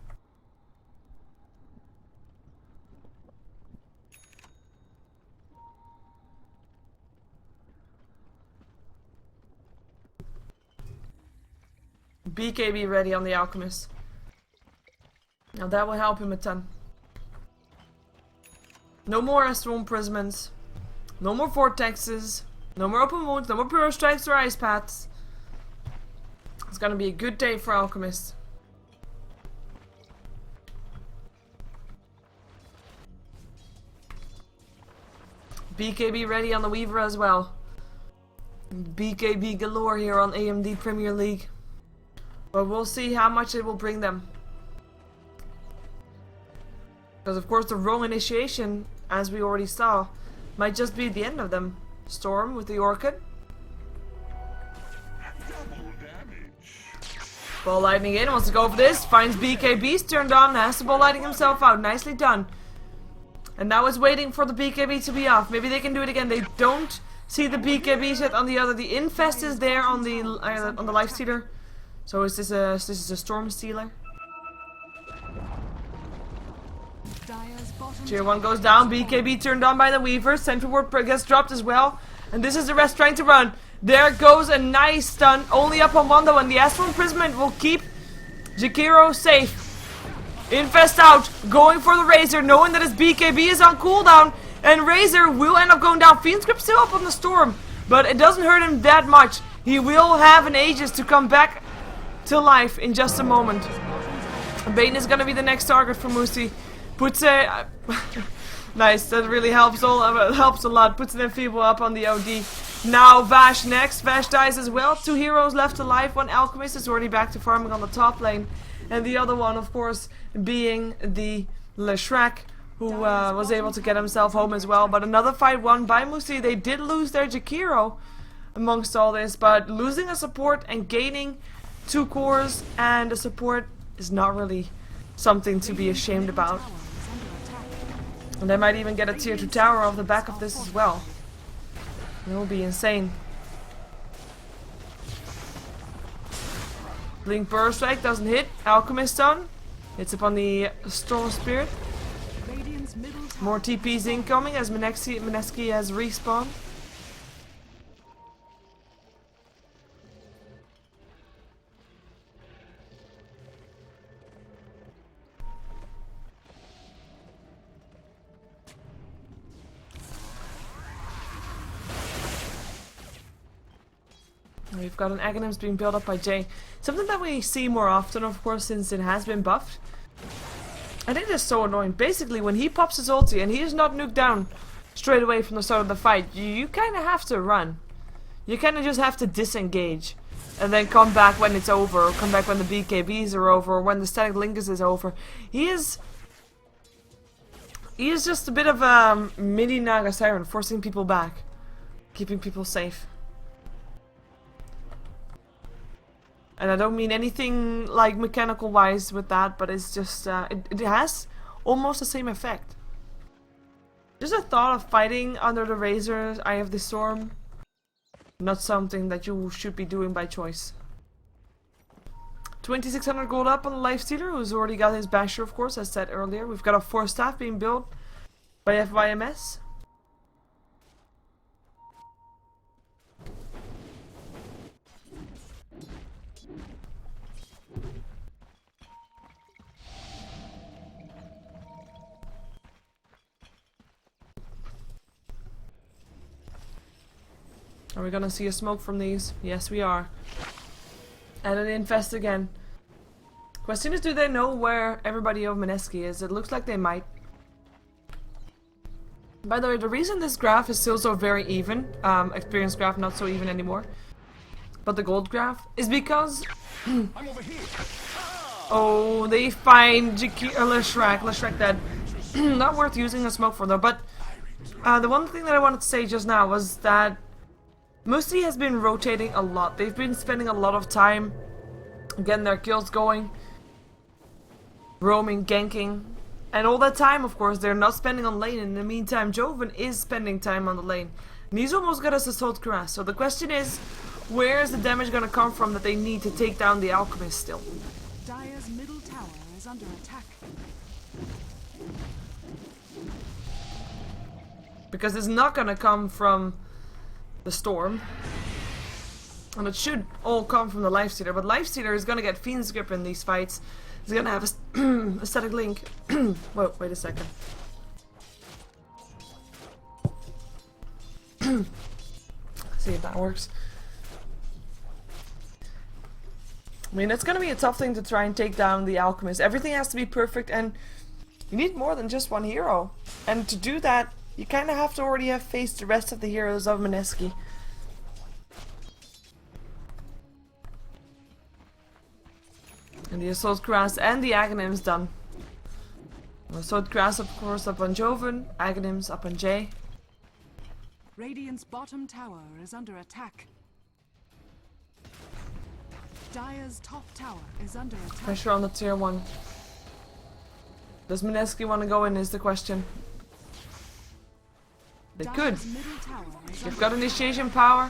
BKB ready on the Alchemist. Now that will help him a ton. No more Astral Imprisonments. No more Vortexes. No more Open Wounds. No more Pure Strikes or Ice Paths. It's gonna be a good day for Alchemist. BKB ready on the Weaver as well. BKB galore here on AMD Premier League. But we'll see how much it will bring them. Because of course the wrong initiation, as we already saw, might just be the end of them. Storm with the Orchid. Ball Lightning in, wants to go for this. Finds BKB's turned on, has to Ball Lightning himself out. Nicely done. And now it's waiting for the BKB to be off. Maybe they can do it again. They don't see the BKBs yet on the other. The Infest is there on the Lifestealer. So is this a Storm Stealer? Tier 1 goes down. BKB turned on by the Weaver. Sentry Ward gets dropped as well. And this is the rest trying to run. There goes a nice stun. Only up on 1 though. And the Astral Imprisonment will keep Jakiro safe. Infest out. Going for the Razor. Knowing that his BKB is on cooldown. And Razor will end up going down. Fiend's Grip still up on the Storm. But it doesn't hurt him that much. He will have an Aegis to come back to life in just a moment. Bane is gonna be the next target for Muxi. Puts a nice, that really helps helps a lot. Puts an enfeeble up on the OD. Now Vash next. Vash dies as well. 2 heroes left alive. 1 Alchemist is already back to farming on the top lane. And the other one, of course, being the Shrek, who was able to get himself home as well. But another fight won by Muxi. They did lose their Jakiro amongst all this, but losing a support and gaining 2 cores and a support is not really something to be ashamed about. And they might even get a tier 2 tower off the back of this as well. It will be insane. Blink Burst Strike doesn't hit. Alchemist stun. Hits upon the Storm Spirit. More TPs incoming as Mineski has respawned. We've got an Aghanims being built up by Jay. Something that we see more often, of course, since it has been buffed. And it is so annoying. Basically, when he pops his ulti and he is not nuked down straight away from the start of the fight, you kind of have to run. You kind of just have to disengage. And then come back when it's over, or come back when the BKBs are over, or when the static linkers is over. He is just a bit of a mini Naga Siren, forcing people back. Keeping people safe. And I don't mean anything like mechanical wise with that, but it's just, it has almost the same effect. Just a thought of fighting under the Razor's Eye of the Storm. Not something that you should be doing by choice. 2600 gold up on the Lifestealer, who's already got his Basher, of course, as said earlier. We've got a 4 staff being built by FYMS. Are we gonna see a smoke from these? Yes, we are. And an infest again. Question is, do they know where everybody of Mineski is? It looks like they might. By the way, the reason this graph is still so very even, experience graph not so even anymore, but the gold graph, is because oh, they find Leshrac dead. Not worth using a smoke for though, but the one thing that I wanted to say just now was that Muxi has been rotating a lot. They've been spending a lot of time getting their kills going, roaming, ganking, and all that time, of course, they're not spending on lane. In the meantime, Joven is spending time on the lane, and he's almost got us Assault Cuirass. So the question is, where is the damage gonna come from that they need to take down the Alchemist still?
Dire's middle tower is under attack.
Because it's not gonna come from the Storm, and it should all come from the Lifestealer, but Lifestealer is gonna get Fiend's Grip in these fights. He's gonna have a static link. Whoa, wait a second. See if that works. I mean, it's gonna be a tough thing to try and take down the Alchemist. Everything has to be perfect, and you need more than just one hero. And to do that, you kind of have to already have faced the rest of the heroes of Mineski. And the Assault Cuirass and the Aghanims done. Assault Cuirass, of course, up on Joven, Aghanims up on Jay.
Radiant's bottom tower is under attack. Dire's top tower is under attack.
Pressure on the tier 1. Does Mineski want to go in is the question. They could. They've got initiation power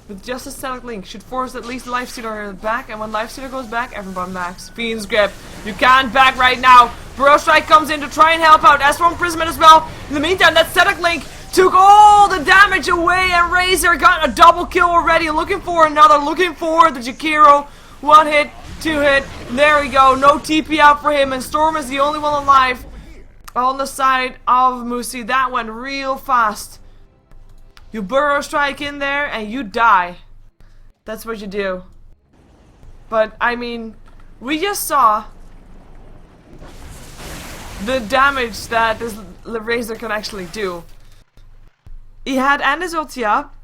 with just a static link. Should force at least Lifestealer back, and when Lifestealer goes back, everyone backs. Fiend's Grip. You can't back right now. Burrow Strike comes in to try and help out. Astral Imprisonment as well. In the meantime, that static link took all the damage away, and Razor got a double kill already. Looking for another. Looking for the Jakiro. 1 hit, 2 hit. There we go. No TP out for him, and Storm is the only one alive on the side of Muxi. That went real fast. You Burrow Strike in there and you die. That's what you do. But I mean, we just saw the damage that this Razor can actually do. He had his ulti up,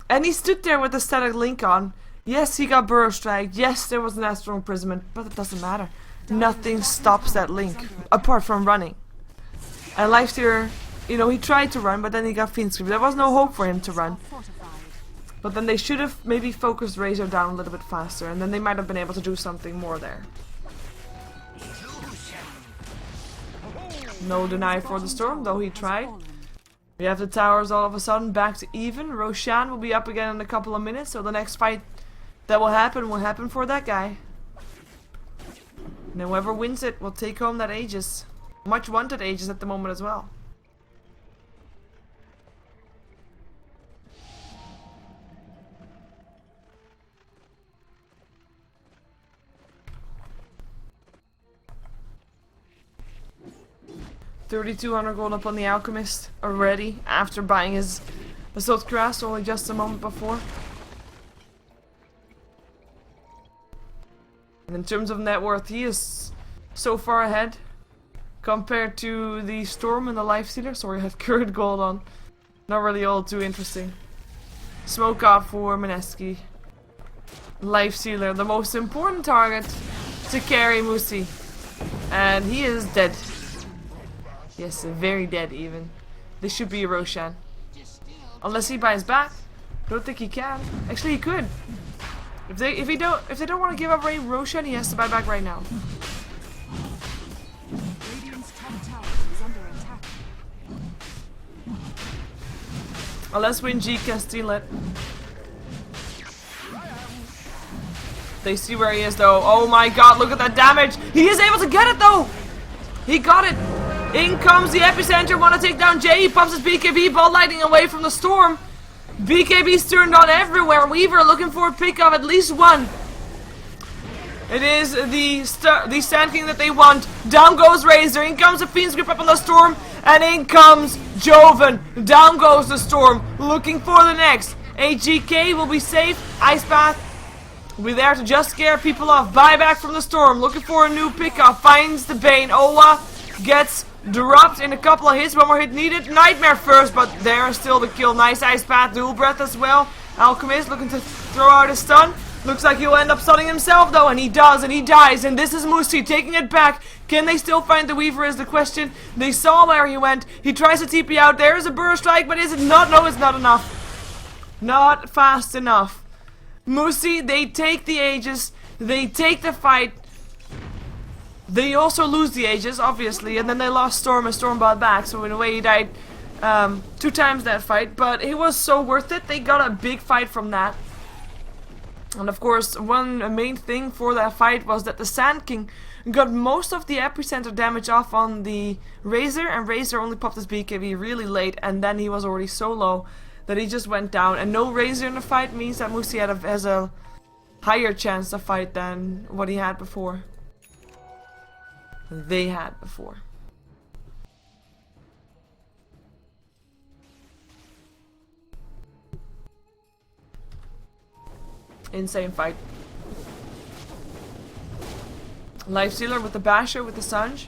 and he stood there with the static link on. Yes, he got Burrow Strike. Yes, there was an Astral Imprisonment, but it doesn't matter. Nothing stops that link apart from running. And Lifestealer, you know, he tried to run, but then he got Fiend's Grip. There was no hope for him to run. But then they should have maybe focused Razor down a little bit faster, and then they might have been able to do something more there. No deny for the Storm, though he tried. We have the towers all of a sudden back to even. Roshan will be up again in a couple of minutes, so the next fight that will happen for that guy. And whoever wins it will take home that Aegis. Much wanted Aegis at the moment as well. $3,200 gold up on the Alchemist already after buying his Assault Cuirass only just a moment before. And in terms of net worth, he is so far ahead compared to the Storm and the Lifestealer. Sorry, I had current gold on. Not really all too interesting. Smoke out for Mineski. Lifestealer, the most important target to carry Muxi. And he is dead. Yes, very dead even. This should be a Roshan. Unless he buys back. Don't think he can. Actually, he could. If they don't want to give up Roshan, he has to buy back right now.
Radiant's top tower is under attack.
Unless WinG can steal it. They see where he is though. Oh my god, look at that damage! He is able to get it though! He got it! In comes the epicenter, want to take down Jay. He pops his BKB, ball lightning away from the Storm. BKB's turned on everywhere. Weaver looking for a pick of at least one. It is the Sand King that they want. Down goes Razor. In comes the Fiend's Grip up on the Storm. And in comes Joven. Down goes the Storm. Looking for the next. HGK will be safe. Ice Path will be there to just scare people off. Buyback from the Storm. Looking for a new pickup. Finds the Bane. Owa gets dropped in a couple of hits. One more hit needed. Nightmare first, but there's still the kill. Nice Ice Path. Dual Breath as well. Alchemist looking to throw out his stun. Looks like he'll end up stunning himself though, and he does, and he dies, and this is Muxi taking it back. Can they still find the Weaver is the question. They saw where he went. He tries to TP out. There is a burst strike, but is it not? No, it's not enough. Not fast enough. Muxi, they take the Aegis. They take the fight. They also lose the Aegis, obviously, and then they lost Storm, and Storm bought back, so in a way he died 2 times that fight, but it was so worth it. They got a big fight from that. And of course, one main thing for that fight was that the Sand King got most of the epicenter damage off on the Razor, and Razor only popped his BKB really late, and then he was already so low that he just went down. And no Razor in the fight means that Muxi has a higher chance to fight than what he had before. They had before. Insane fight. Lifestealer with the Basher with the Sanj.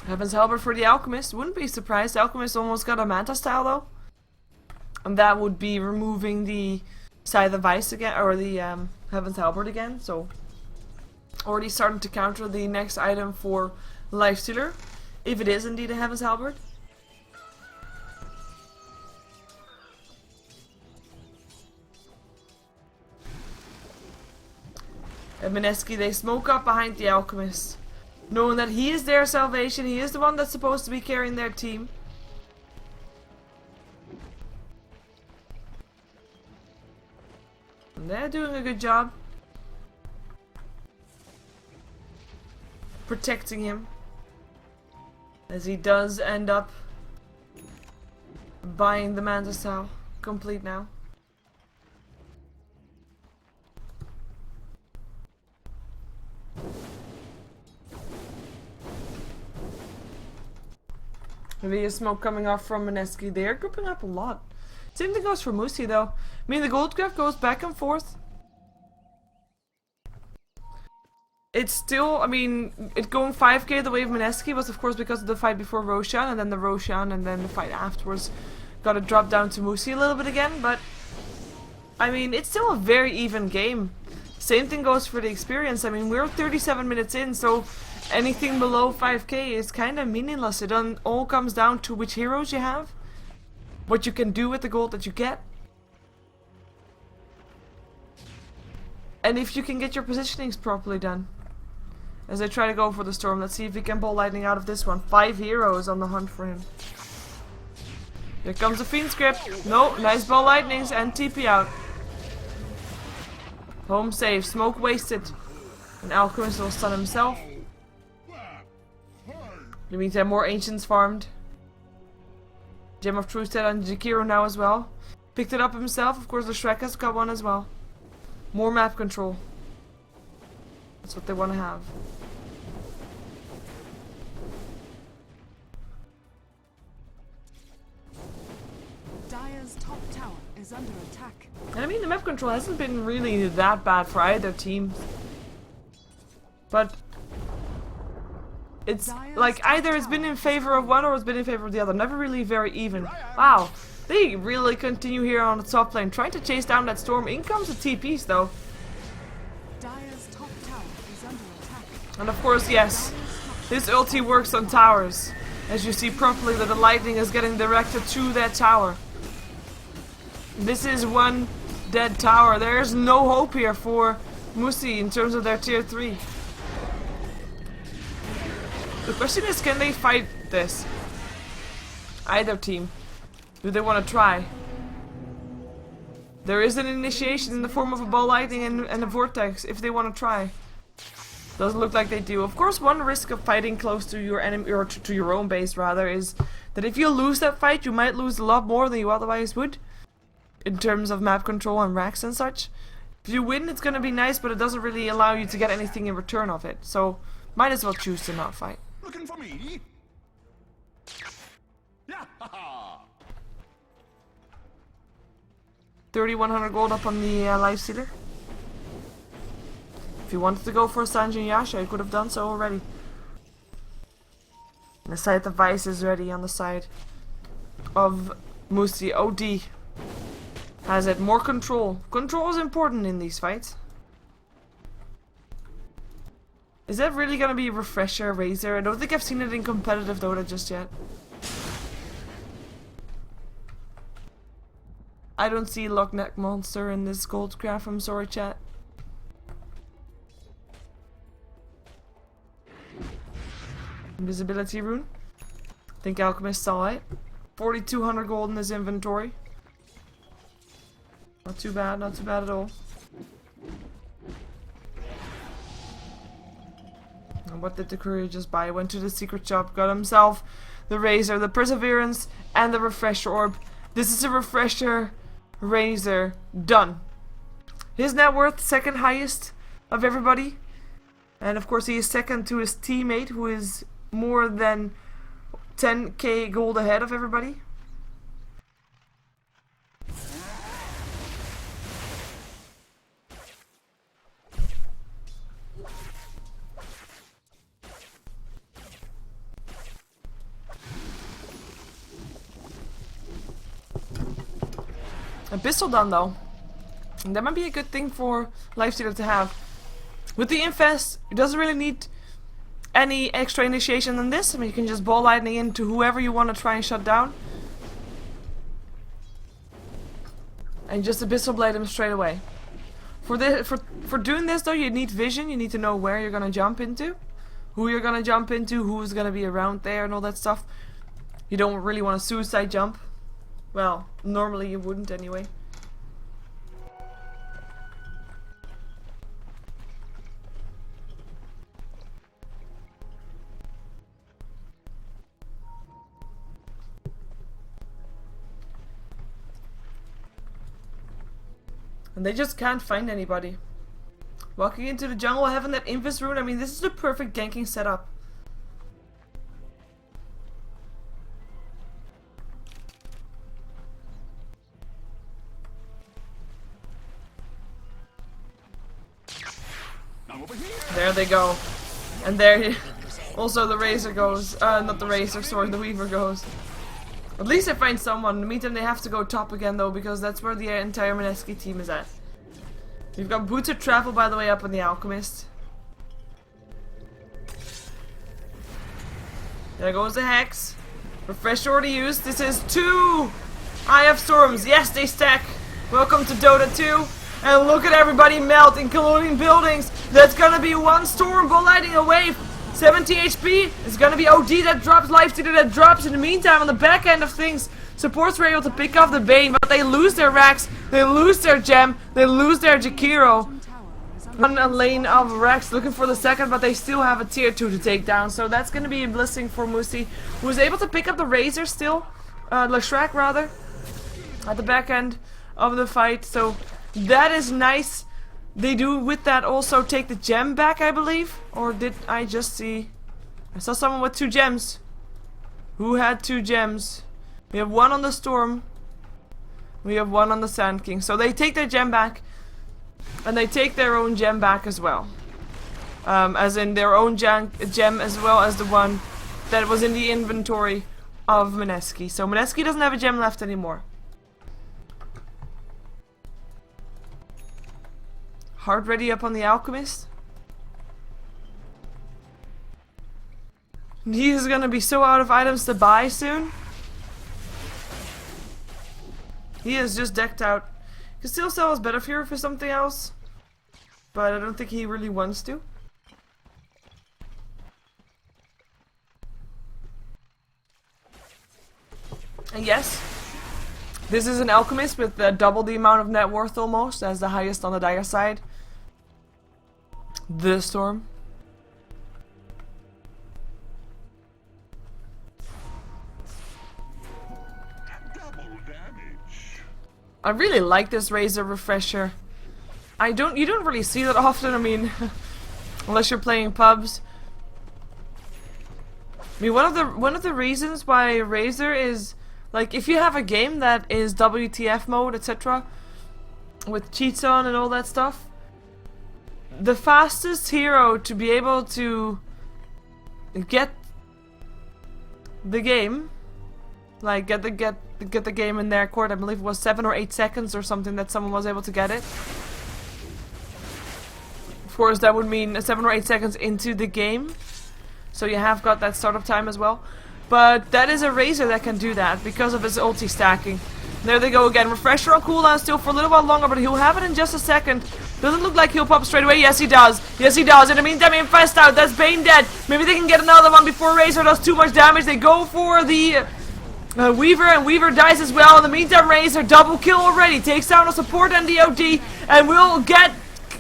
Heaven's Helper for the Alchemist. Wouldn't be surprised. The Alchemist almost got a Manta style though. And that would be removing the Scythe of Ice again, or the Heaven's Helper again. So already starting to counter the next item for Lifestealer. If it is indeed a Heaven's Halberd. And Mineski, they smoke up behind the Alchemist, knowing that he is their salvation. He is the one that's supposed to be carrying their team. And they're doing a good job protecting him, as he does end up buying the Manta Style complete now. Maybe a smoke coming off from Mineski. They are grouping up a lot. Same thing goes for Muxi though. I mean, the gold graph goes back and forth. It's still, I mean, it going 5k the way of Mineski was of course because of the fight before Roshan, and then the Roshan, and then the fight afterwards got to drop down to Muxi a little bit again, but I mean, it's still a very even game. Same thing goes for the experience. I mean, we're 37 minutes in, so anything below 5k is kind of meaningless. It all comes down to which heroes you have, what you can do with the gold that you get, and if you can get your positionings properly done. As I try to go for the Storm, let's see if we can ball lightning out of this one. 5 heroes on the hunt for him. Here comes the Fiend's Grip. No, nice ball lightnings and TP out. Home safe, smoke wasted. And Alchemist will stun himself. In the meantime, more Ancients farmed. Gem of Truth set on Jakiro now as well. Picked it up himself. Of course, the Shrek has got one as well. More map control. That's what they want to have.
Dire's Dire's top tower is under attack.
I mean, the map control hasn't been really that bad for either team. But it's like either it's been in favor of one or it's been in favor of the other. Never really very even. Wow. They really continue here on the top lane, trying to chase down that storm. In comes the TPs though.
Dire's top tower is under attack.
And of course, yes, this ulti works on towers. As you see properly that the lightning is getting directed to that tower. This is one dead tower. There's no hope here for Muxi in terms of their tier 3. The question is, can they fight this? Either team. Do they want to try? There is an initiation in the form of a ball lightning and a vortex if they want to try. Doesn't look like they do. Of course, one risk of fighting close to your enemy, or to your own base rather, is that if you lose that fight, you might lose a lot more than you otherwise would. In terms of map control and racks and such. If you win, it's gonna be nice, but it doesn't really allow you to get anything in return of it. So, might as well choose to not fight.
Looking for me? Yeah.
3,100 gold up on the life stealer. If you wanted to go for a Sanji and Yasha, you could have done so already. And the side device is ready on the side of Muxi. OD has it. More control. Control is important in these fights. Is that really gonna be Refresher, Razor? I don't think I've seen it in competitive Dota just yet. I don't see Lock Neck Monster in this gold graph, I'm sorry chat. Invisibility rune. I think Alchemist saw it. 4,200 gold in his inventory. Not too bad at all. And what did the courier just buy? Went to the secret shop, got himself the Razor, the Perseverance, and the Refresher Orb. This is a Refresher Razor. Done. His net worth, second highest of everybody. And of course he is second to his teammate, who is more than 10k gold ahead of everybody. A pistol done though. And that might be a good thing for Lifestealer to have. With the Infest, it doesn't really need any extra initiation than this. I mean, you can just ball lightning into whoever you want to try and shut down. And just Abyssal Blade him straight away. For doing this though, you need vision. You need to know where you're gonna jump into, who you're gonna jump into, who's gonna be around there and all that stuff. You don't really want to suicide jump. Well, normally you wouldn't anyway. And they just can't find anybody. Walking into the jungle, having that Invis rune, I mean, this is the perfect ganking setup. There they go. And there also the Razor goes. Not the Razor, sorry, the Weaver goes. At least I find someone. In the meantime, they have to go top again though, because that's where the entire Mineski team is at. We've got Boots of Travel, by the way, up on the Alchemist. There goes the Hex. Refresh already used. This is 2 Eye of Storms. Yes, they stack. Welcome to Dota 2. And look at everybody melt, including buildings. That's gonna be one storm ball lighting away. 70 HP. It's gonna be OD that drops, Lifestealer that drops. In the meantime, on the back end of things, supports were able to pick off the Bane, but they lose their Rax, they lose their Gem, they lose their Jakiro. On a lane of Rax looking for the second, but they still have a tier 2 to take down. So that's gonna be a blessing for Muxi, who was able to pick up the Razor still. Lashrak rather. At the back end of the fight. So that is nice. They do with that also take the gem back, I believe. Or did I just see? I saw someone with 2 gems. Who had 2 gems? We have one on the storm. We have 1 on the Sand King. So they take their gem back. And they take their own gem back as well. As in their own gem as well as the one that was in the inventory of Mineski. So Mineski doesn't have a gem left anymore. Hard ready up on the Alchemist. He is gonna be so out of items to buy soon. He is just decked out. He can still sell his Battlefield for something else. But I don't think he really wants to. And yes, this is an Alchemist with double the amount of net worth almost as the highest on the Dire side. The Storm. I really like this Razor refresher. You don't really see that often, I mean, unless you're playing pubs. I mean, one of the reasons why Razor is, like, if you have a game that is WTF mode, etc., with cheats on and all that stuff, the fastest hero to be able to get the game, like get the game in their court, I believe it was 7 or 8 seconds or something that someone was able to get it. Of course, that would mean 7 or 8 seconds into the game, so you have got that startup time as well. But that is a Razor that can do that because of his ulti stacking. There they go again. Refresher on cooldown still for a little while longer, but he'll have it in just a second. Doesn't look like he'll pop straight away. Yes, he does. Yes, he does. In the meantime, Infest out. That's Bane dead. Maybe they can get another one before Razor does too much damage. They go for the Weaver, and Weaver dies as well. In the meantime, Razor double kill already. Takes down a support and the OD, and will get...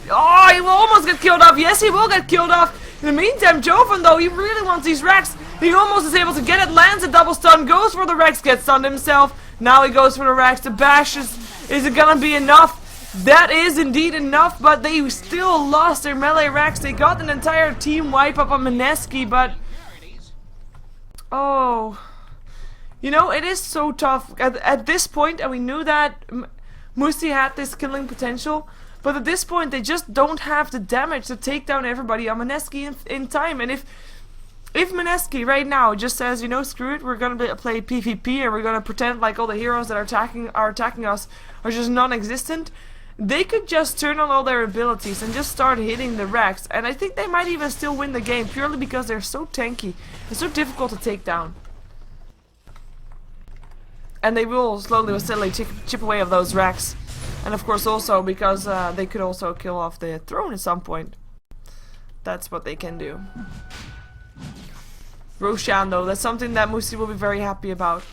Oh, he will almost get killed off. Yes, he will get killed off. In the meantime, Jovan, though, he really wants these Rex. He almost is able to get it, lands a double stun, goes for the Rex, gets stunned himself. Now he goes for the Rex. The bash is it gonna be enough? That is indeed enough, but they still lost their melee Rex. They got an entire team wipe up on Mineski, but... Oh... You know, it is so tough. At this point, and we knew that Muxi had this killing potential, but at this point they just don't have the damage to take down everybody on Mineski in time. And if Mineski right now just says, you know, screw it, we're gonna play PvP and we're gonna pretend like all the heroes that are attacking us are just non-existent, they could just turn on all their abilities and just start hitting the Rex. And I think they might even still win the game purely because they're so tanky and so difficult to take down. And they will slowly but steadily chip away of those Rex. And of course also because they could also kill off the throne at some point. That's what they can do. Roshan though, that's something that Muxi will be very happy about.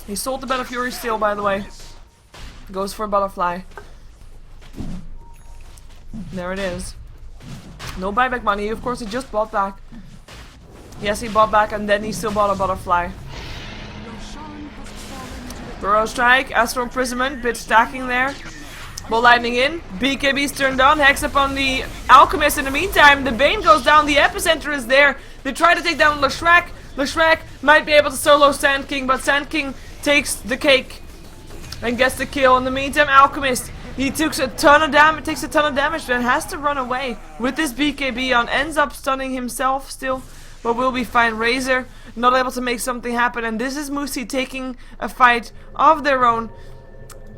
He sold the Battle Fury Steel, by the way. Goes for a Butterfly. There it is. No buyback money, of course he just bought back. Yes, he bought back and then he still bought a Butterfly. Burrow Strike, Astral Imprisonment, bit stacking there. Ball Lightning in, BKB's turned on, Hex up on the Alchemist. In the meantime, the Bane goes down, the Epicenter is there. They try to take down Leshrac. Leshrac might be able to solo Sand King, but Sand King takes the cake and gets the kill. In the meantime, Alchemist, he takes a ton of damage, but has to run away with this BKB on. Ends up stunning himself still, but will be fine. Razor not able to make something happen, and this is Muxi taking a fight of their own.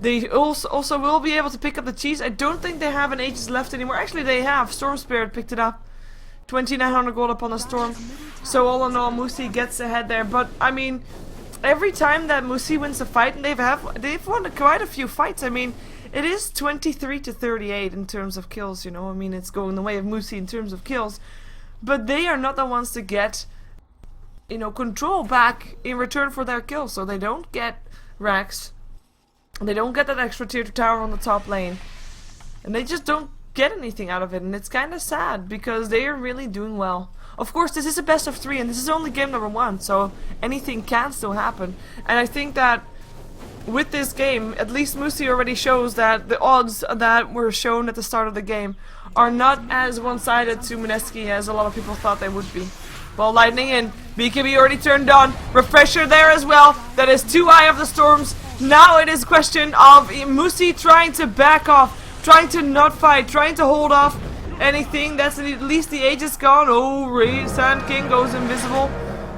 They also will be able to pick up the cheese. I don't think they have an Aegis left anymore. Actually, they have. Storm Spirit picked it up. 2900 gold upon the Storm. So all in all, Muxi gets ahead there. But I mean, every time that Muxi wins a fight, and they've won quite a few fights. I mean, it is 23 to 38 in terms of kills, you know. I mean, it's going the way of Muxi in terms of kills. But they are not the ones to get, you know, control back in return for their kills. So they don't get Rex. They don't get that extra tier 2 tower on the top lane. And they just don't get anything out of it. And it's kind of sad because they are really doing well. Of course, this is a best of 3 and this is only game number 1. So anything can still happen. And I think that with this game, at least Muxi already shows that the odds that were shown at the start of the game are not as one-sided to Mineski as a lot of people thought they would be. Ball lightning in. BKB already turned on. Refresher there as well. That is 2 Eye of the Storms. Now it is a question of Muxi trying to back off. Trying to not fight. Trying to hold off anything. That's at least the age is gone. Oh, Sand King goes invisible.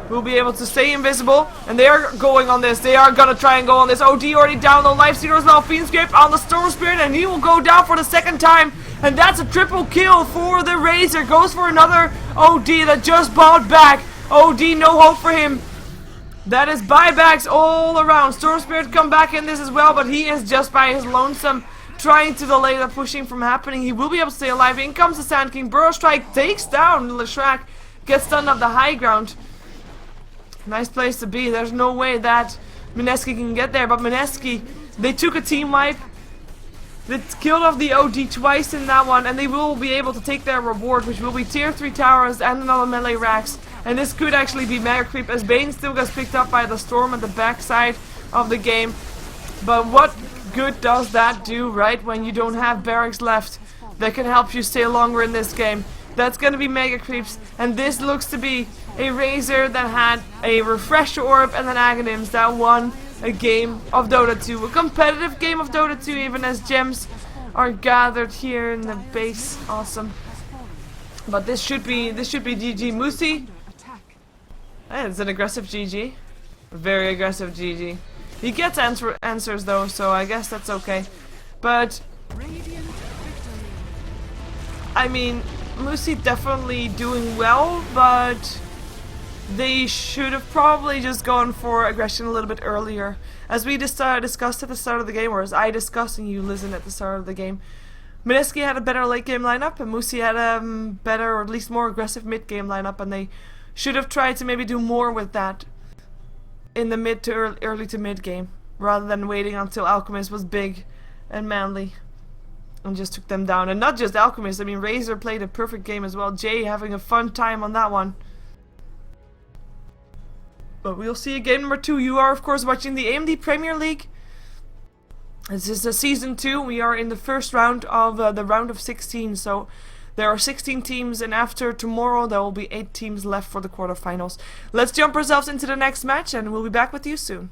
Will be able to stay invisible. And they are going on this. They are gonna try and go on this. OD already down. The Life Stealer as well. Fiend's Grip on the Storm Spirit. And he will go down for the second time. And that's a triple kill for the Razor. Goes for another OD that just bought back. OD, no hope for him. That is buybacks all around. Storm Spirit come back in this as well. But he is just by his lonesome trying to delay the pushing from happening. He will be able to stay alive. In comes the Sand King. Burrow Strike takes down Leshrac. Gets stunned off the high ground. Nice place to be. There's no way that Mineski can get there. But Mineski, they took a team wipe. They killed off the OD twice in that one. And they will be able to take their reward. Which will be tier 3 towers and another melee racks. And this could actually be Mega Creep. As Bane still gets picked up by the Storm at the backside of the game. But what good does that do, right? When you don't have barracks left that can help you stay longer in this game. That's going to be Mega Creeps. And this looks to be a Razor that had a Refresher Orb and an Aghanims that won a game of Dota 2. A competitive game of Dota 2 even as gems are gathered here in the base. Awesome. But this should be GG. Muxi. It's an aggressive GG. A very aggressive GG. He gets answers though, so I guess that's okay. But I mean, Muxi definitely doing well, but they should have probably just gone for aggression a little bit earlier. As we discussed at the start of the game, or as I discussed and you listened at the start of the game, Mineski had a better late game lineup and Muxi had a better, or at least more aggressive mid game lineup, and they should have tried to maybe do more with that in the mid to early to mid game, rather than waiting until Alchemist was big and manly and just took them down. And not just Alchemist, I mean Razor played a perfect game as well. Jay having a fun time on that one. But we'll see you game number 2. You are of course watching the AMD Premier League. This is the season 2. We are in the first round of the round of 16. So there are 16 teams, and after tomorrow there will be 8 teams left for the quarterfinals. Let's jump ourselves into the next match, and we'll be back with you soon.